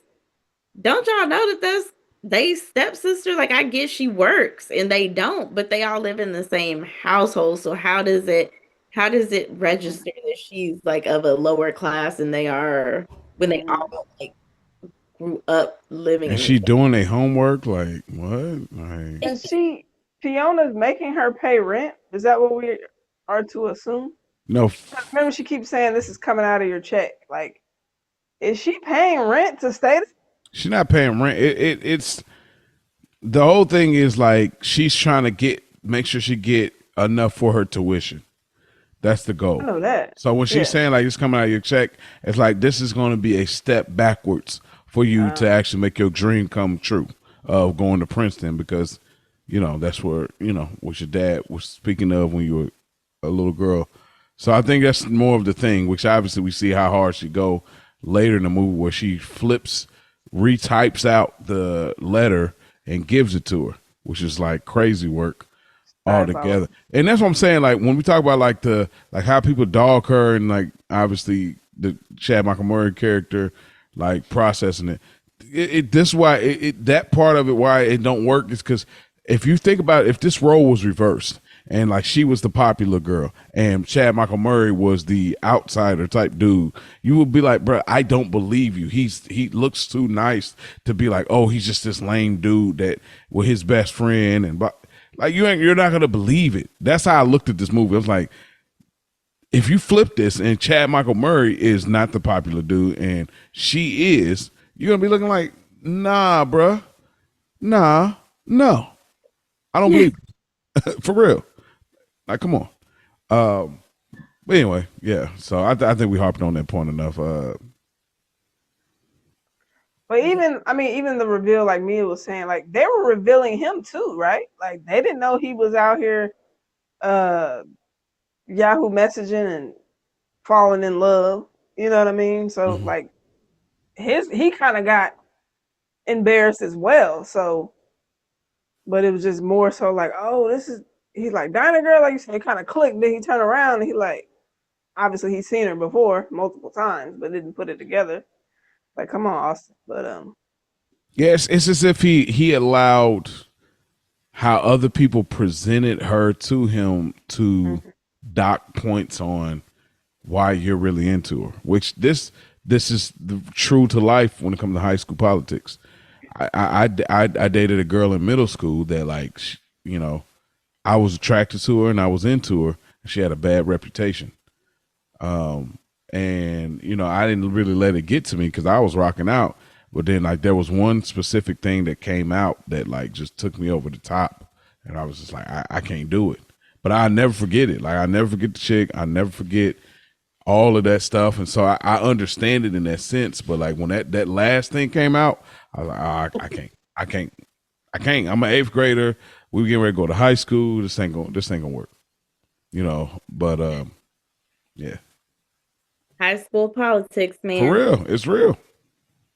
don't y'all know that they stepsister? Like I guess she works and they don't, but they all live in the same household. So how does it register that she's like of a lower class and they are when they Mm-hmm. all like grew up living And in the she doing their homework. Like what? Like And Fiona's making her pay rent. Is that what we are to assume? no. 'Cause remember, she keeps saying this is coming out of your check. Like, is she paying rent to stay there? She's not paying rent. It's the whole thing is like she's trying to make sure she get enough for her tuition. That's the I goal. know that. So when she's Yeah. saying like it's coming out of your check, it's like this is going to be a step backwards for you to Um, actually make your dream come true of going to Princeton because that's where what your dad was speaking of when you were a little girl. So I think that's more of the thing, which obviously we see how hard she go later in the movie where she flips, retypes out the letter and gives it to her, which is like crazy work all together. diabolical. And that's what I'm saying. Like when we talk about like how people dog her and like obviously the Chad Michael Murray character, like processing it this is why that part of it why it don't work is because if you think about it, if this role was reversed and like she was the popular girl and Chad Michael Murray was the outsider type dude, you would be like, bro, I don't believe you. He looks too nice to be like, oh, he's just this lame dude that with his best friend and like you're not gonna believe it. That's how I looked at this movie. I was like, if you flip this and Chad Michael Murray is not the popular dude and she is, you're gonna be looking like, nah, bruh. Nah, no. I don't believe it. For real. Like, come on. Um, but anyway, yeah. So I think we harped on that point enough. But even the reveal, like Mia was saying, like they were revealing him too, right? Like they didn't know he was out here uh Yahoo messaging and falling in love. You know what I mean? So Mhm. like he kind of got embarrassed as well. So, but it was just more so like, oh, this is he's like Dinah girl, like you said, kind of clicked. Then he turned around and he like obviously he's seen her before multiple times, but didn't put it together. Like, come on, Austin. But Yes, it's as if he allowed how other people presented her to him to mhm. dock points on why you're really into her. Which this is the true to life when it comes to high school politics. I dated a girl in middle school that like you know I was attracted to her and I was into her. She had a bad reputation. And I didn't really let it get to me because I was rocking out. But then like there was one specific thing that came out that like just took me over the top, and I was just like, I can't do it. But I never forget it. Like I never forget the chick. I never forget all of that stuff, and so I understand it in that sense. But like when that last thing came out, I was like, I can't. I'm an eighth grader. We were getting ready to go to high school. This ain't gonna work. But yeah, High school politics, for man. real, it's real.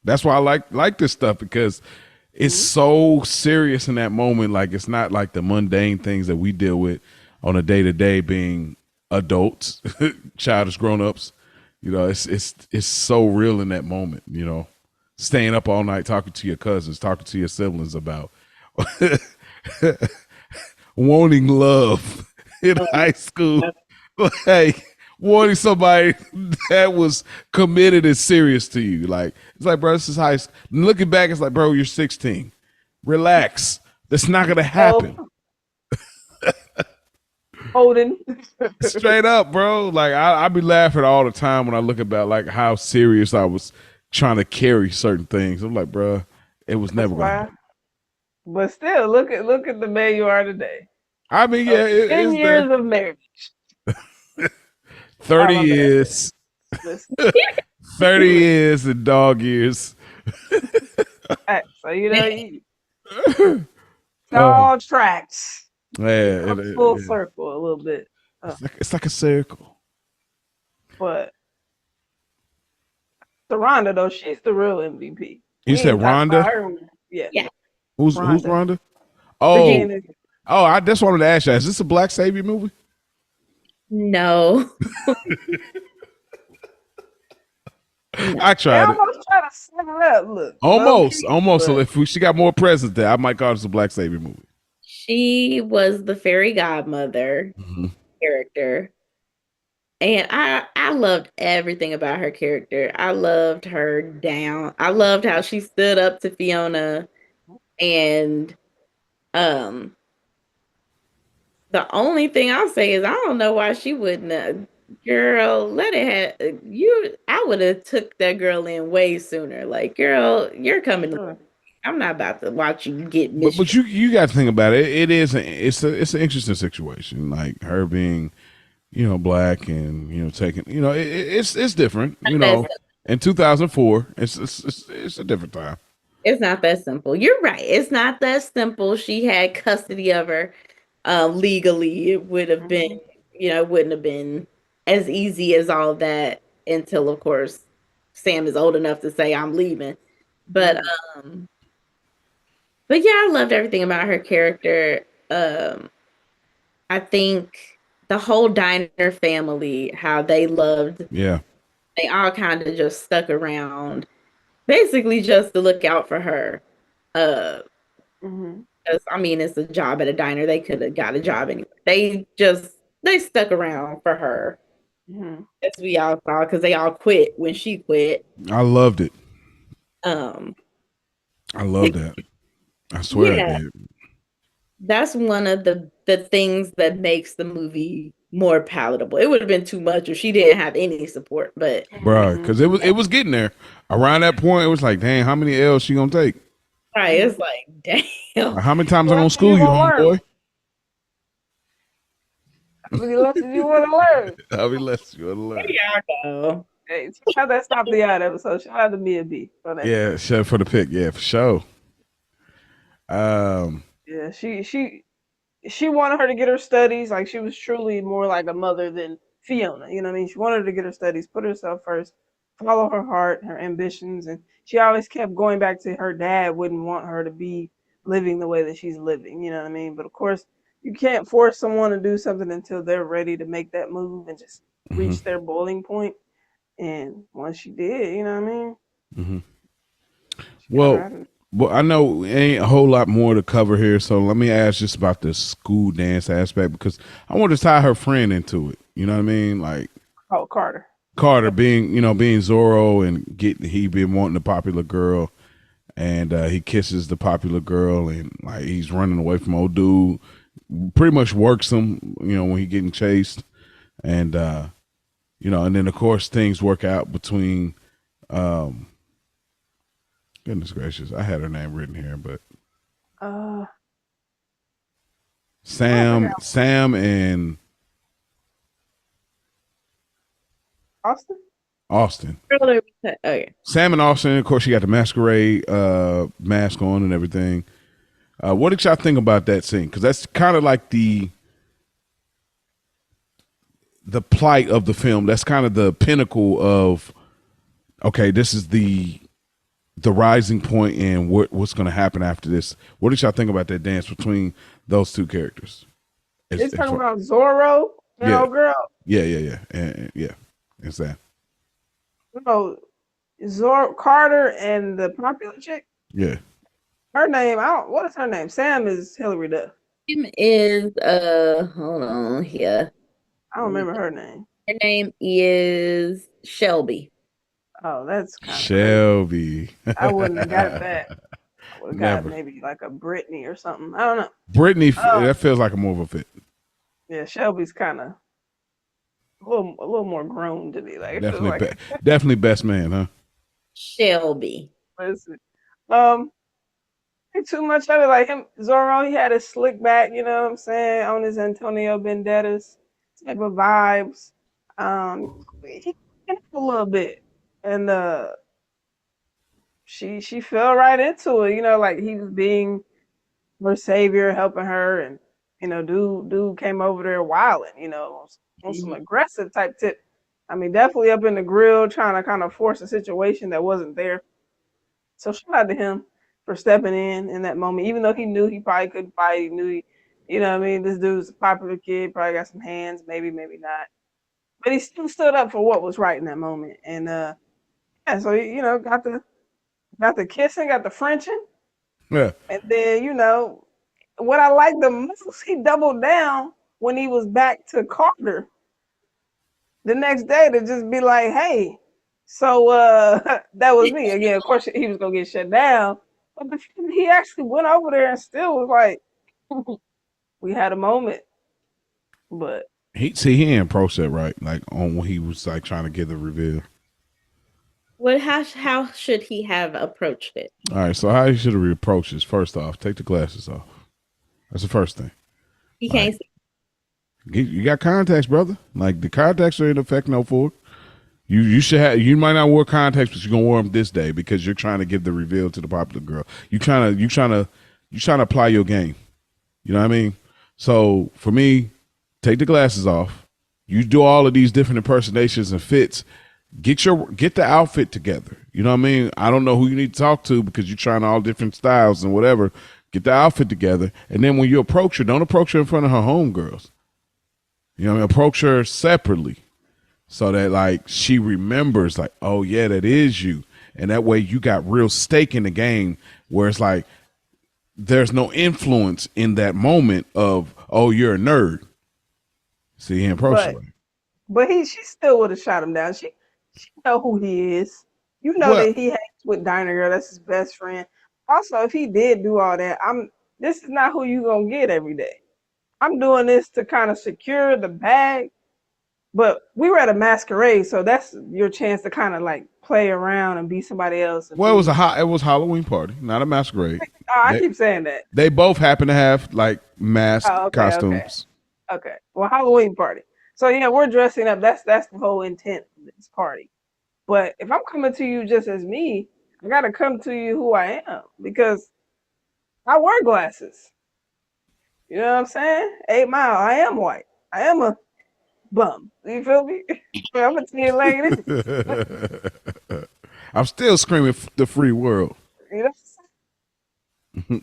That's why I like this stuff because it's so serious in that moment. Like it's not like the mundane things that we deal with on a day to day being adults, childish grown ups. It's so real in that moment. Staying up all night talking to your cousins, talking to your siblings about wanting love in high school, like wanting somebody that was committed and serious to you. Like it's like, bro, this is high school. Looking back, it's like, bro, you're 16. Relax. That's not gonna happen. Oh, Holden. Straight up, bro. Like I be laughing all the time when I look about like how serious I was trying to carry certain things. I'm like, bro, it was That's never gonna why. happen. But still, look at the man you are today. I mean, yeah, Ten it's there. years of marriage. Oh 30 my bad. years. Listen, 30 years and dog years. so it's Oh, all tracks. It yeah, comes full yeah. circle a little bit. It's like a circle. But Rhonda though, she's the real MVP. You We said ain't talked about Rhonda? her. Yeah, Yeah. Who's Rhonda. Rhonda? Oh, Regina. I just wanted to ask you, is this a Black Savior movie? No. No. I They tried it. almost try to set it up. Look, low Almost. So but if she got more presence there, I might call this a Black Savior movie. She was the fairy godmother Mhm. character. And I loved everything about her character. I loved her down. I loved how she stood up to Fiona, and um the only thing I'll say is I don't know why she wouldn't have, girl, let it have you. I would have took that girl in way sooner. Like, girl, you're coming to, sure. I'm not about to watch you get But mistreated. you got to think about it. It's an interesting situation. Like her being black and taking it's different. In 2004, it's a different time. It's not that simple. You're right. It's not that simple. She had custody of her legally. It would have been, Hmm. it wouldn't have been as easy as all that until, of course, Sam is old enough to say, I'm leaving. But, Hmm. um, but yeah, I loved everything about her character. I think the whole Diner family, how Yeah. they all kind of just stuck around, basically just to look out for her. Uh, Hmm. 'Cause, I mean, it's a job at a diner. They could have got a job anyway. They stuck around for her, Hmm. as we all saw, because they all quit when she quit. I loved it. Um, I love that. I swear I yeah, did. that's one of the things that makes the movie more palatable. It would have been too much if she didn't have any support, but Bro, because it was getting there. Around that point, it was like, dang, how many L's she gonna take? right, it's like, damn. Like, how many times I'm gonna Lessons you school you, gonna learn? homeboy? How many lessons you want to learn? I'll be less you wanna There learn. y'all go. Hey, check out that Stop the Yard episode. Shout out to Mia B on that. Yeah, shut for the pick. Yeah, for sure. Um, Yeah, she wanted her to get her studies. Like she was truly more like a mother than Fiona. You know what I mean? She wanted her to get her studies, put herself first, follow her heart, her ambitions, and she always kept going back to her dad wouldn't want her to be living the way that she's living. You know what I mean? But of course, you can't force someone to do something until they're ready to make that move and just mhm, reach their boiling point. And once she did, you know what I mean? mhm. She got her Well, out of it. well, I know ain't a whole lot more to cover here, so let me ask just about the school dance aspect because I want to tie her friend into it. You know what I mean? Like Oh, Carter. Carter being Zorro and he been wanting a popular girl. and he kisses the popular girl, and like he's running away from old dude. Pretty much works him, when he getting chased, and and then of course things work out between. Um, Goodness gracious, I had her name written here, but Uh, I Sam, forgot. Sam and Austin. Austin. Okay. Sam and Austin. Of course, she got the masquerade mask on and everything. What did y'all think about that scene? Because that's kind of like the plight of the film. That's kind of the pinnacle of okay, this is the rising point and what's going to happen after this. What did y'all think about that dance between those two characters? It's talking about Zorro and Yeah. old girl. Yeah, and yeah, it's that. No, Zorro Carter and the popular chick. Yeah, Her name, I don't. What is her name? Sam is Hilary Duff. Name is hold on here. I don't remember her name. Her name is Shelby. Oh, that's kind of crazy. Shelby. I wouldn't have got that. I would have got Never. maybe like a Brittany or something. I don't know. Brittany, Oh, that feels like a more of a fit. yeah, Shelby's kind of a little more grown to me. Like it feels Definitely, like. definitely best man, huh? Shelby. Listen, ain't too much of it. Like him, Zorro, he had his slick back. You know what I'm saying? On his Antonio Banderas type of vibes. He can a little bit, and she fell right into it. You know, like he was being her savior, helping her, and dude came over there wilding. On some aggressive type tip. I mean, definitely up in the grill, trying to kind of force a situation that wasn't there. So shout out to him for stepping in that moment, even though he knew he probably couldn't fight. He knew what I mean, this dude's a popular kid, probably got some hands, maybe, maybe not. But he still stood up for what was right in that moment. And yeah, so got the kissing, got the Frenching, Yeah. and then what I like the most, he doubled down when he was back to Carter the next day to just be like, hey, so that was me. Again, of course he was gonna get shut down. But he actually went over there and still was like, we had a moment. But He didn't approach that right, like on when he was like trying to get the reveal. How should he have approached it? All right, so how you should have approached this? First off, take the glasses off. That's the first thing. He Like, can't see. you got contacts, brother. Like the contacts are in effect no for. You should have. You might not wear contacts, but you're gonna wear them this day because you're trying to give the reveal to the popular girl. You trying to apply your game. You know what I mean? So for me, take the glasses off. You do all of these different impersonations and fits. Get the outfit together. You know what I mean? I don't know who you need to talk to because you're trying all different styles and whatever. Get the outfit together, and then when you approach her, don't approach her in front of her homegirls. You know what I mean? Approach her separately so that like she remembers, like, oh yeah, that is you, and that way you got real stake in the game. Where it's like there's no influence in that moment of oh you're a nerd. See, he approached her. but but she still would have shot him down. She know who he is. You know Well, that he hangs with Diner Girl. That's his best friend. Also, if he did do all that, this is not who you gonna get every day. I'm doing this to kind of secure the bag. But we were at a masquerade, so that's your chance to kind of like play around and be somebody else. And well, be, it was Halloween party, not a masquerade. oh, I They, keep saying that. they both happen to have like mask Oh, okay. costumes. Okay. Well, Halloween party. So yeah, we're dressing up. That's the whole intent of this party. But if I'm coming to you just as me, I gotta come to you who I am because I wear glasses. You know what I'm saying? 8 Mile. I am white. I am a bum. You feel me? I'm a 10 lady. I'm still screaming the free world. You know?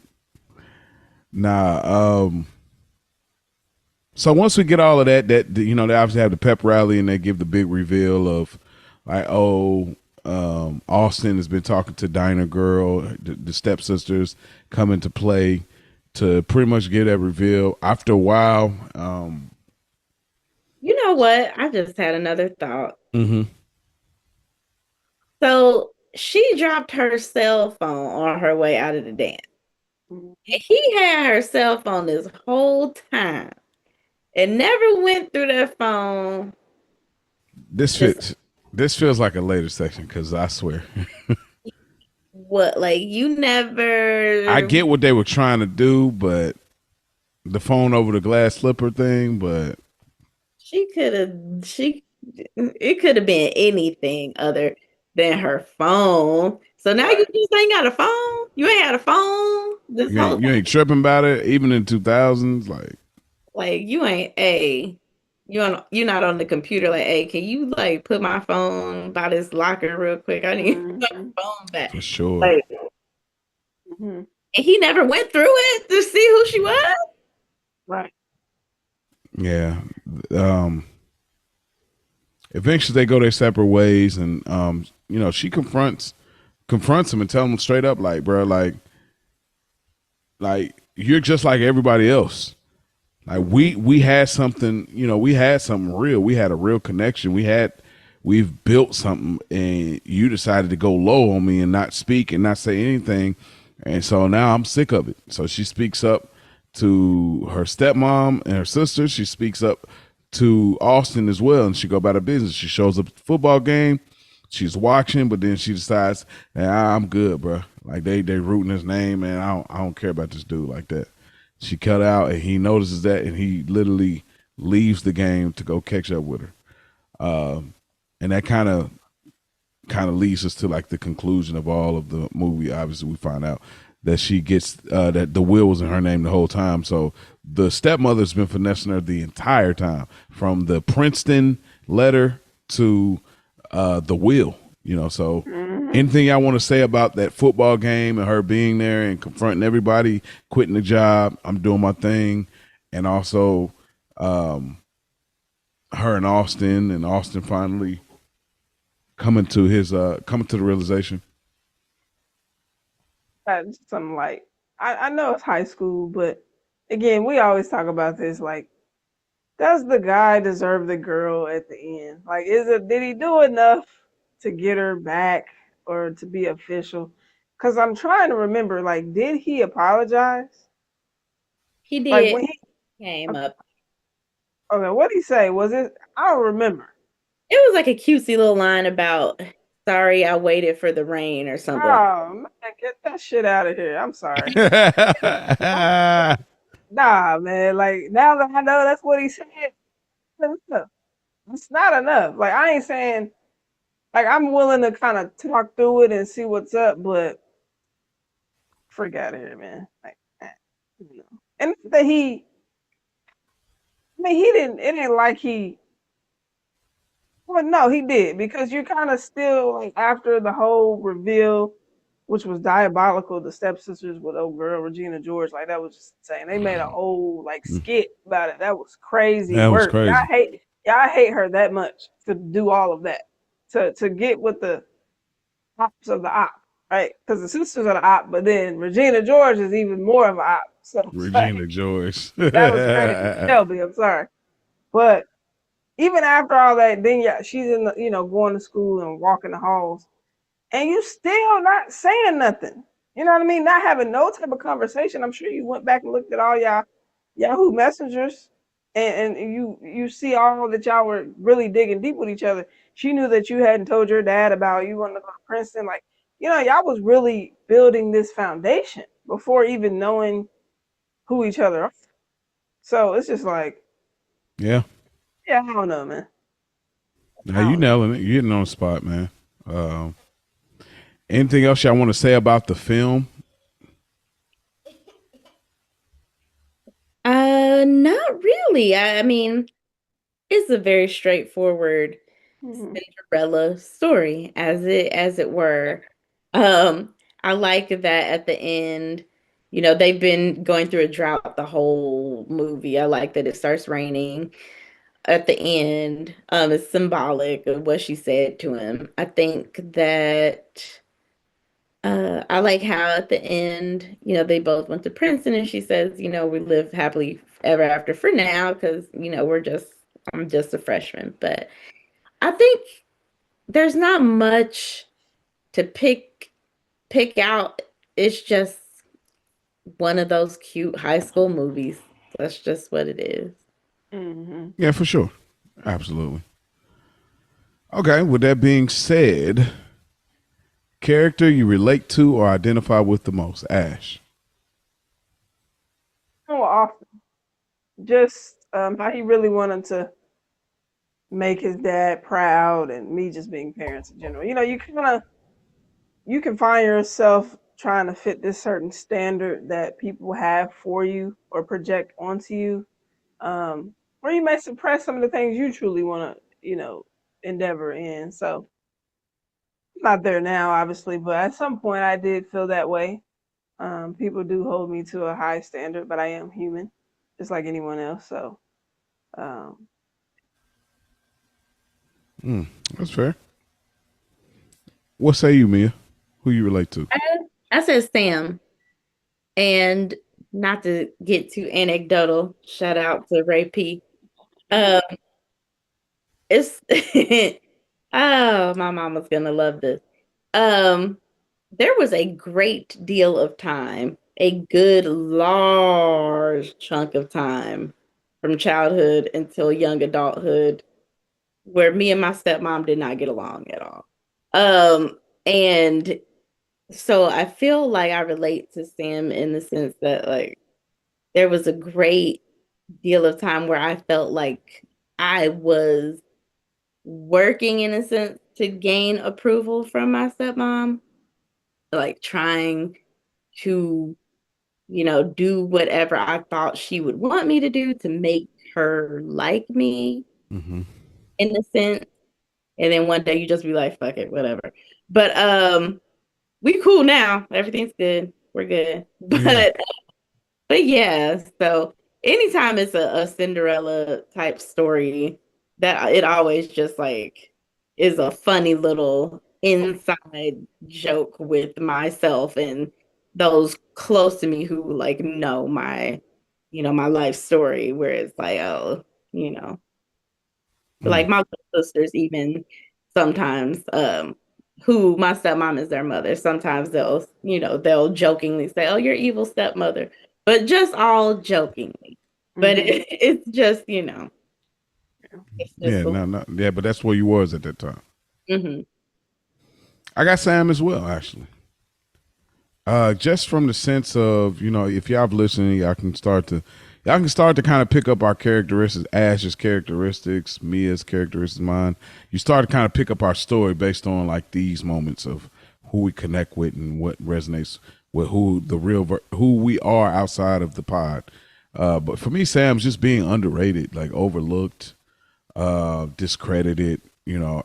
Nah. So once we get all of that, they obviously have the pep rally and they give the big reveal of like, oh, Austin has been talking to Diner Girl, the stepsisters come into play to pretty much get that reveal. After a while, You know what? I just had another thought. mm-hmm. So she dropped her cell phone on her way out of the dance. Mhm. And he had her cell phone this whole time and never went through that phone. This Just fits. This feels like a later section because I swear, what, like you I never, get what they were trying to do, but the phone over the glass slipper thing. But she could have, she, it could have been anything other than her phone. So now you Right. just ain't got a phone. You ain't had a phone this whole you ain't tripping about it, even in 2000s. Like, like you ain't a you not on the computer like, hey, can you like put my phone by this locker real quick? I need my Mhm. phone back. for sure. Like, Mhm. and he never went through it to see who she was. Right. Yeah. Um. Eventually, they go their separate ways, and she confronts him and tell him straight up, like, bro, like you're just like everybody else. Like Mhm. we had something, we had something real. We had a real connection. We've built something, and you decided to go low on me and not speak and not say anything. And so now I'm sick of it. So she speaks up to her stepmom and her sister. She speaks up to Austin as well, and she go about her business. She shows up at the football game. She's watching, but then she decides, I'm good, bro. Like they rooting his name, man. I don't care about this dude like that. She cut out, and he notices that, and he literally leaves the game to go catch up with her. And that kind of leads us to like the conclusion of all of the movie. Obviously, we find out that she gets that the will was in her name the whole time. So the stepmother's been finessing her the entire time, from the Princeton letter to the will. So Mhm. anything I want to say about that football game and her being there and confronting everybody, quitting the job, I'm doing my thing, and also her and Austin finally coming to the realization. That's something like I know it's high school, but again, we always talk about this. Like, does the guy deserve the girl at the end? Like, did he do enough to get her back or to be official? Because I'm trying to remember. Like, did he apologize? He Like did when he came up. okay, what did he say? Was it? I don't remember. It was like a cutesy little line about sorry I waited for the rain or something. Oh man, get that shit out of here. I'm sorry. Nah, man. Like now that I know that's what he said, no, it's not enough. Like I ain't saying like I'm willing to kind of talk through it and see what's up, but freak out of here, man. Like, you know. And that I mean, he didn't. It ain't like he. Well, no, he did because you're kind of still like after the whole reveal, which was diabolical. The stepsisters with old girl Regina George, like that was just insane. They made a whole like skit about it. That was crazy That was work. crazy. Y'all hate her that much to do all of that to get with the ops of the op, right? Because the sisters are the op, but then Regina George is even more of an op. So it's Regina like George. that was crazy. Shelby, I'm sorry, but even after all that, then yeah, she's in the going to school and walking the halls, and you still not saying nothing. You know what I mean? Not having no type of conversation. I'm sure you went back and looked at all y'all Yahoo messengers, and you see all that y'all were really digging deep with each other. She knew that you hadn't told your dad about you wanting to go to Princeton. Like y'all was really building this foundation before even knowing who each other are. So it's just like, Yeah. yeah, I don't know, man. Now I you don't know. nailing it. You're hitting on the spot, man. Anything else y'all want to say about the film? Not really. I mean, it's a very straightforward Mhm. Cinderella story, as it were. Um, I like that at the end, they've been going through a drought the whole movie. I like that it starts raining at the end. It's symbolic of what she said to him. I think that I like how at the end, they both went to Princeton and she says, we live happily ever after for now because, I'm just a freshman. But I think there's not much. to pick out, it's just one of those cute high school movies. That's just what it is. Mm-hmm. Yeah, for sure. Absolutely. Okay, with that being said, character you relate to or identify with the most? Ash. Oh, often. Just how he really wanted to make his dad proud, and me just being parents in general. You can find yourself trying to fit this certain standard that people have for you or project onto you, or you may suppress some of the things you truly want to, endeavor in. So I'm not there now, obviously, but at some point I did feel that way. People do hold me to a high standard, but I am human, just like anyone else. So, um, That's fair. What say you, Mia? Who you relate to? I said Sam, and not to get too anecdotal, shout out to Ray P. Um, it's oh, my mama's gonna love this. Um, there was a great deal of time, a good large chunk of time from childhood until young adulthood where me and my stepmom did not get along at all. And so I feel like I relate to Sam in the sense that like there was a great deal of time where I felt like I was working in a sense to gain approval from my stepmom, like trying to, do whatever I thought she would want me to do to make her like me Mm-hmm. in a sense. And then one day you just be like, fuck it, whatever. But we cool now. Everything's good. We're good. Yeah. But yeah, so anytime it's a Cinderella type story, that it always just like is a funny little inside joke with myself and those close to me who like know my life story, where it's like, oh, you know, Mm. like my little sisters even sometimes, who my stepmom is their mother. Sometimes they'll jokingly say, "Oh, you're evil stepmother," but just all jokingly. But mhm. it's just, it's Yeah, just no, no, yeah, but that's where you was at that time. mhm. I got Sam as well, actually. Just from the sense of, if y'all listening, y'all can start to kind of pick up our characteristics, Ash's characteristics, Mia's characteristics, mine. You start to kind of pick up our story based on like these moments of who we connect with and what resonates with who we are outside of the pod. But for me, Sam's just being underrated, like overlooked, discredited.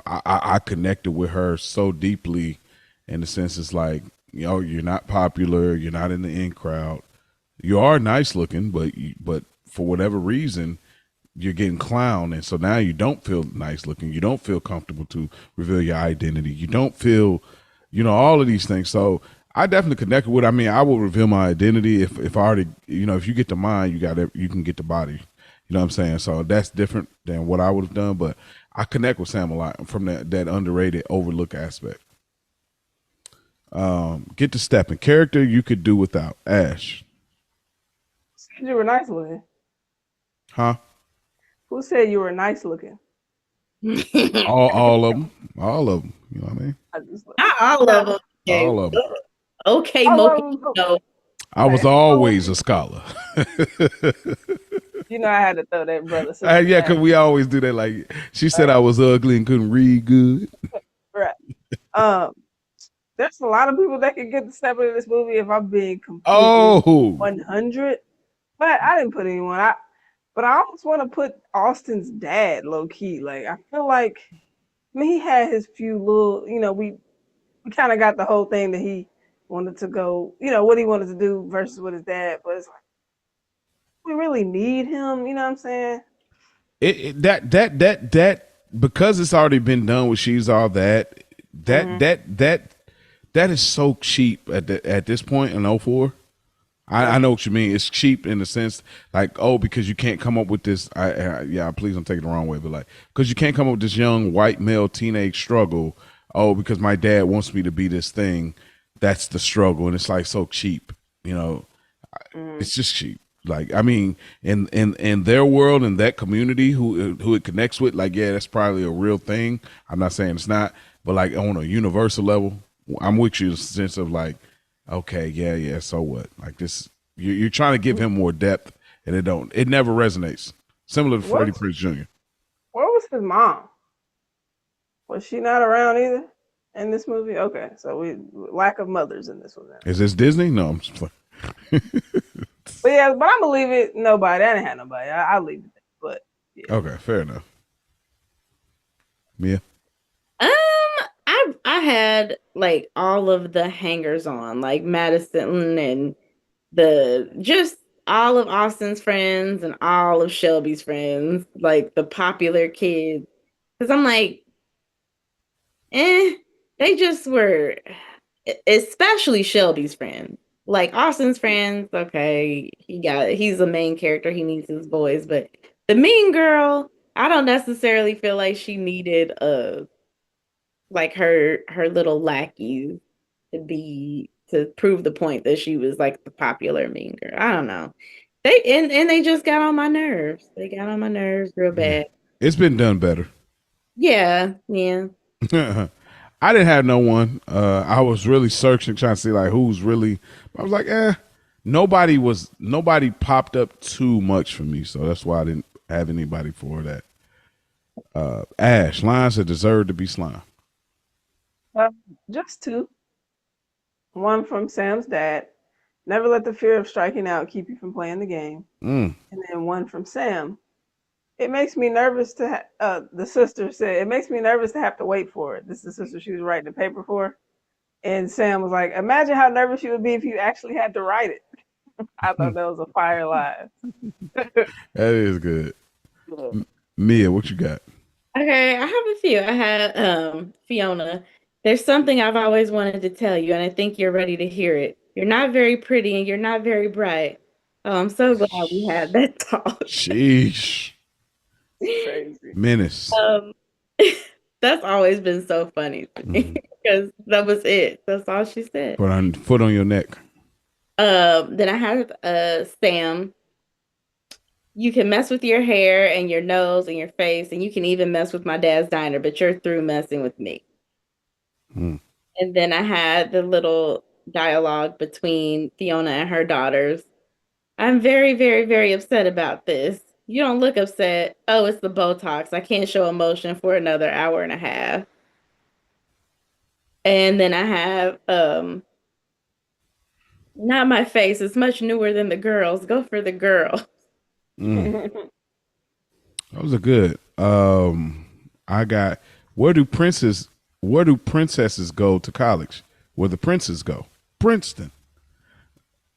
I connected with her so deeply in the sense it's like, you're not popular, you're not in the in crowd. You are nice looking, but for whatever reason, you're getting clowned, and so now you don't feel nice looking. You don't feel comfortable to reveal your identity. You don't feel, all of these things. So I definitely connected with. I mean, I will reveal my identity if I already, if you get the mind, you can get the body. You know what I'm saying? So that's different than what I would have done, but I connect with Sam a lot from that underrated, overlooked aspect. Get to stepping. Character you could do without. Ash. You were nice looking. Huh? Who said you were nice looking? All of them. All of them. You know what I mean? I just like, Not all of nah, them. Okay, All of them. okay, I Mocha. love them. No. I was Hey, always a scholar. I had to throw that brother sister Yeah, because back. we always do that. Like, she said Right, I was ugly and couldn't read good. right. Um, there's a lot of people that could get the step into this movie if I'm being completely Oh, 100. But I didn't put anyone. But I almost want to put Austin's dad low key. Like I feel like, I mean, he had his few little. We kind of got the whole thing that he wanted to go. What he wanted to do versus with his dad. But it's like we really need him. You know what I'm saying? that because it's already been done with She's All That. That Hmm. that that that is so cheap at this point in '04. Yeah. I know what you mean. It's cheap in the sense like, oh, because you can't come up with this. Yeah, please don't take it the wrong way, but like, because you can't come up with this young white male teenage struggle oh, because my dad wants me to be this thing. That's the struggle, and it's like so cheap. You know, Mm. it's just cheap. Like I mean, in their world, in that community who it connects with, like yeah, that's probably a real thing. I'm not saying it's not, but like on a universal level, I'm with you in the sense of like, okay, yeah, yeah, so what? Like this, you're trying to give him more depth, and it never resonates. Similar to Freddie What's Prinze Jr. where was his mom? Was she not around either in this movie? Okay, so we lack of mothers in this one then. Is this Disney? No, I'm just playing. But yeah, but I'm gonna leave it. Nobody. I didn't have nobody. I'll leave it there. But yeah. Okay, fair enough. Mia. Um, I had like all of the hangers on, like Madison and the just all of Austin's friends and all of Shelby's friends, like the popular kids. Because I'm like, eh, they just were, especially Shelby's friends. Like Austin's friends, okay, he's a main character, he needs his boys, but the mean girl, I don't necessarily feel like she needed like her little lackeys to prove the point that she was like the popular mean girl. I don't know. And they just got on my nerves. They got on my nerves real Yeah. bad. It's been done better. Yeah, yeah. I didn't have no one. I was really searching, trying to see like who's really. I was like, nobody popped up too much for me, so that's why I didn't have anybody for that. Ash lines that deserve to be slime. Uh, just two. One from Sam's dad. Never let the fear of striking out keep you from playing the game. Mm. And then one from Sam. It makes me nervous to. The sister said it makes me nervous to have to wait for it. This is the sister she was writing the paper for. And Sam was like, "Imagine how nervous you would be if you actually had to write it." I thought that was a fire line. That is good. Yeah. Mia, what you got? Okay, I have a few. I had Fiona. There's something I've always wanted to tell you, and I think you're ready to hear it. You're not very pretty and you're not very bright. Oh, I'm so glad we had that talk. Sheesh. It's crazy. Menace. Um, that's always been so funny to me Mm. because that was it. That's all she said. Foot on your neck. Then I have Sam. You can mess with your hair and your nose and your face, and you can even mess with my dad's diner, but you're through messing with me. Mm. And then I had the little dialogue between Fiona and her daughters. I'm very, very, very upset about this. You don't look upset. Oh, it's the Botox. I can't show emotion for another hour and a half. And then I have not my face. It's much newer than the girls. Go for the girl. Mm. Those are good. I got where do princesses go to college? Where the princes go? Princeton.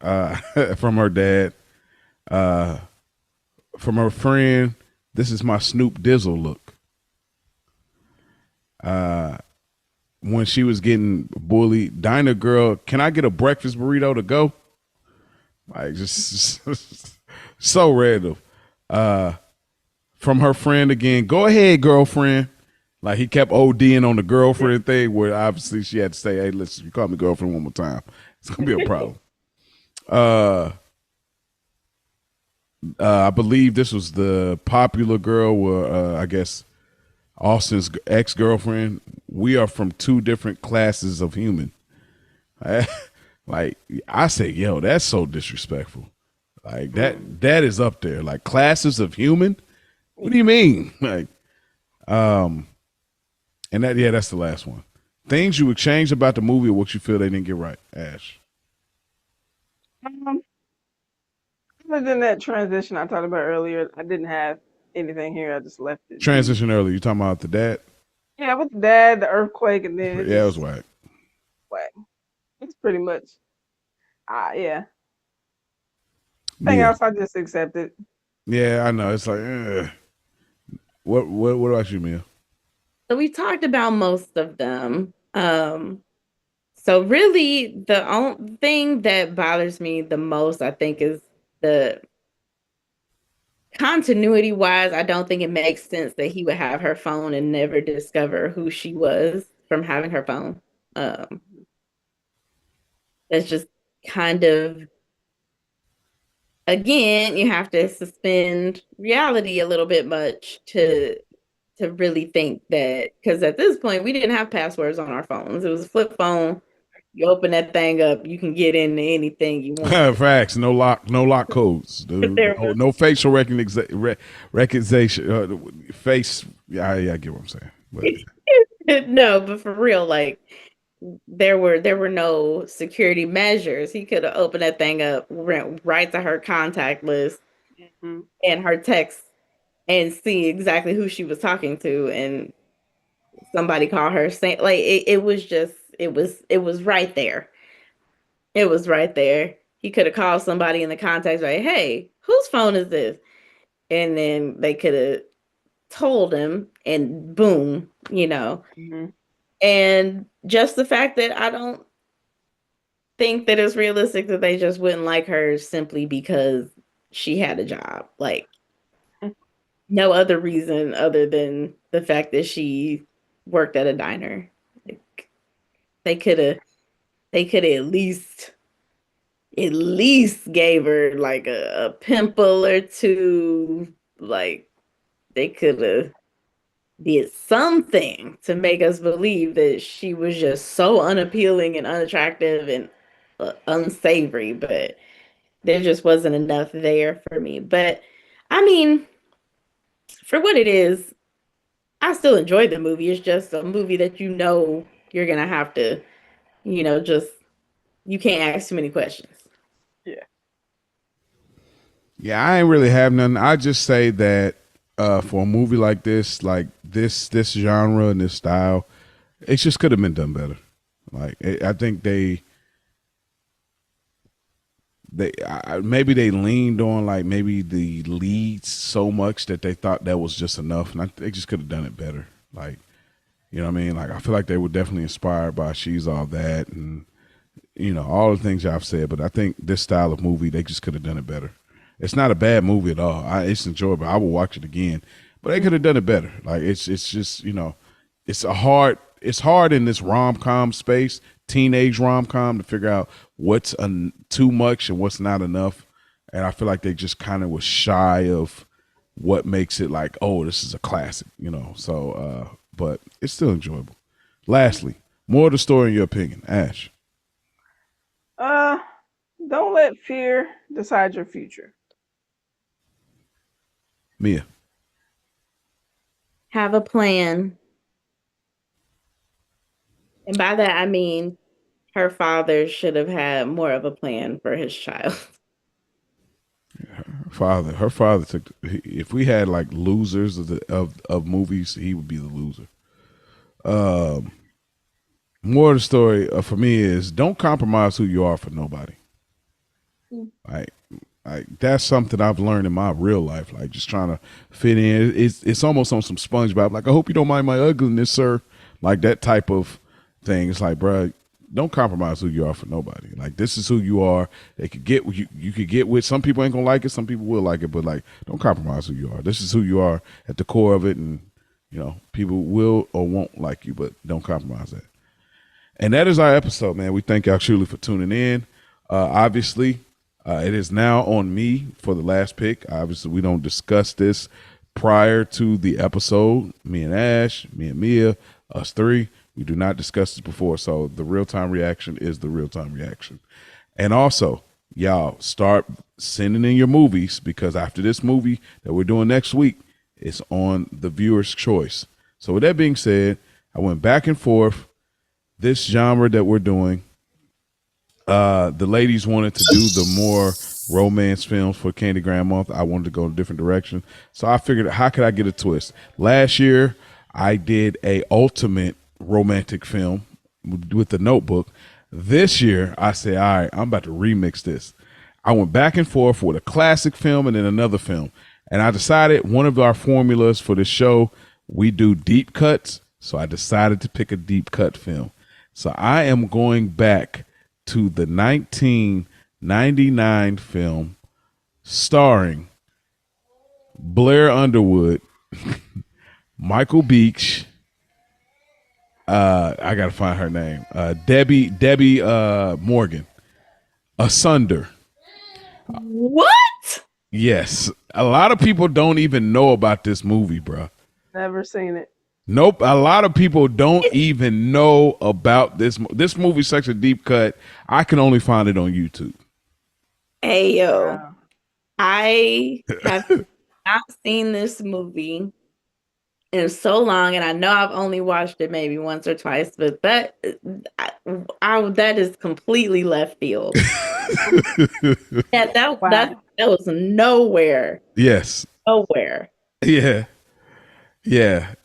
From her dad. From her friend. This is my Snoop Dizzle look. When she was getting bullied, Diner girl, can I get a breakfast burrito to go? Like just so random. From her friend again, go ahead, girlfriend. Like he kept ODing on the girlfriend thing where obviously she had to say, hey, listen, you call me girlfriend one more time. It's gonna be a problem. Uh I believe this was the popular girl where I guess Austin's ex girlfriend. We are from two different classes of human. Like I say, yo, that's so disrespectful. Like that is up there. Like classes of human. What do you mean? Like, and that's the last one. Things you would change about the movie or what you feel they didn't get right, Ash. um, Other than that transition I talked about earlier, I didn't have anything here. I just left it be. Transition earlier. You talking about the dad? Yeah, with the dad, the earthquake, and then it Yeah, it was just whack. whack. It's pretty much. Yeah. Anything Mia. else, I just accepted. Yeah, I know. It's like, what about you, Mia? So we talked about most of them. So really the only thing that bothers me the most, I think, is the continuity wise. I don't think it makes sense that he would have her phone and never discover who she was. from having her phone. Um, that's just kind of, again, you have to suspend reality a little bit much to really think that, because at this point we didn't have passwords on our phones. It was a flip phone. You open that thing up, you can get into anything you want to. Facts. No lock codes, dude. There was No facial recognition. Face. Yeah, I get what I'm saying. But no, but for real, like there were no security measures. He could have opened that thing up, went right to her contact list Mm-hmm. and her text and see exactly who she was talking to, and somebody called her saying, like, it was just, it was right there. It was right there. He could have called somebody in the contacts, like, hey, whose phone is this? And then they could have told him, and boom, Mm-hmm. And just the fact that I don't think that it's realistic that they just wouldn't like her simply because she had a job. Like, no other reason other than the fact that she worked at a diner. Like, they could have they could have at least gave her like a pimple or two. Like, they could have did something to make us believe that she was just so unappealing and unattractive and unsavory, but there just wasn't enough there for me. But I mean, for what it is, I still enjoyed the movie. It's just a movie that you're gonna have to, just you can't ask too many questions. Yeah. yeah, I ain't really have nothing. I just say that for a movie like this genre and this style, it just could have been done better. I think maybe they leaned on like maybe the leads so much that they thought that was just enough, and they just could have done it better. Like, you know what I mean? Like, I feel like they were definitely inspired by She's All That and all the things I've said, but I think this style of movie they just could have done it better. It's not a bad movie at all. It's enjoyable. I will watch it again, but they could have done it better. Like, it's just it's hard in this rom com space, teenage rom com, to figure out what's too much and what's not enough. And I feel like they just kind of was shy of what makes it like, oh, this is a classic. So, but it's still enjoyable. Lastly, more of the story in your opinion, Ash. Uh, don't let fear decide your future. Mia. Have a plan. And by that I mean her father should have had more of a plan for his child. Her father took. If we had like losers of movies, he would be the loser. More of the story for me is don't compromise who you are for nobody. Like, that's something I've learned in my real life. Like, just trying to fit in. It's almost on some SpongeBob. Like, I hope you don't mind my ugliness, sir. Like that type of thing. It's like, bruh, don't compromise who you are for nobody. Like, this is who you are. They could get you. You could get with. Some people ain't gonna like it. Some people will like it. But like, don't compromise who you are. This is who you are at the core of it. And people will or won't like you, but don't compromise that. And that is our episode, man. We thank y'all truly for tuning in. Obviously, it is now on me for the last pick. Obviously, we don't discuss this prior to the episode. Me and Ash, me and Mia, us three. We do not discuss this before. So the real-time reaction is the real-time reaction. And also, y'all start sending in your movies, because after this movie that we're doing next week, it's on the viewer's choice. So with that being said, I went back and forth. This genre that we're doing, the ladies wanted to do the more romance films for Candy Graham Month. I wanted to go in a different direction. So I figured, how could I get a twist? Last year, I did a ultimate romantic film with The Notebook. This year, I said, all right, I'm about to remix this. I went back and forth with a classic film and then another film. And I decided one of our formulas for this show, we do deep cuts. So I decided to pick a deep cut film. So I am going back to the 1999 film starring Blair Underwood, Michael Beach, I gotta find her name. Debbie Morgan. Asunder. What? Yes, a lot of people don't even know about this movie, bro. Never seen it. Nope, a lot of people don't even know about this. This movie's such a deep cut. I can only find it on YouTube. Hey yo, Wow. I have not seen this movie in so long, and I know I've only watched it maybe once or twice, but that that is completely left field. Yeah, Wow. that was nowhere. Yes. Nowhere. Yeah. Yeah.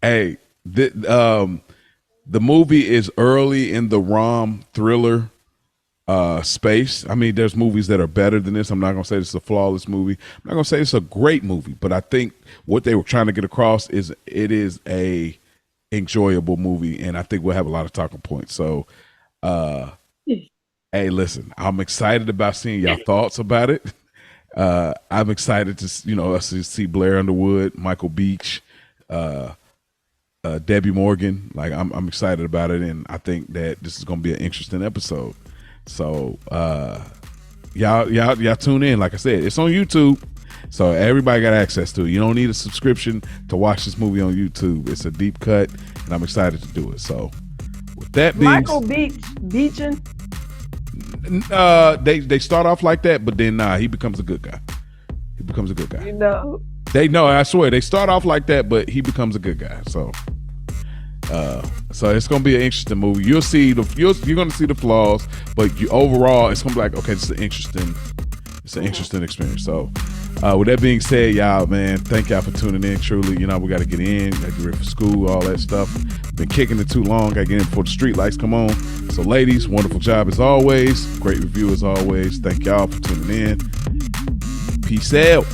Hey, the movie is early in the rom thriller space. I mean, there's movies that are better than this. I'm not gonna say this is a flawless movie. I'm not gonna say it's a great movie, but I think what they were trying to get across is it is a enjoyable movie, and I think we'll have a lot of talking points. So, hey, listen, I'm excited about seeing y'all thoughts about it. I'm excited to us to see Blair Underwood, Michael Beach, Debbie Morgan. Like I'm excited about it, and I think that this is gonna be an interesting episode. So y'all tune in. Like I said, it's on YouTube, so everybody got access to it. You don't need a subscription to watch this movie on YouTube. It's a deep cut, and I'm excited to do it. So with that being Michael Beechin. They start off like that, but then he becomes a good guy. He becomes a good guy. You know. They know, I swear, they start off like that, but he becomes a good guy. So it's gonna be an interesting movie. You're gonna see the flaws, but overall, it's gonna be like, okay, it's an interesting experience. So with that being said, y'all, man, thank y'all for tuning in. Truly, we got to get in, got to get ready for school, all that stuff. Been kicking it too long. Got to get in before the street lights come on. So, ladies, wonderful job as always. Great review as always. Thank y'all for tuning in. Peace out.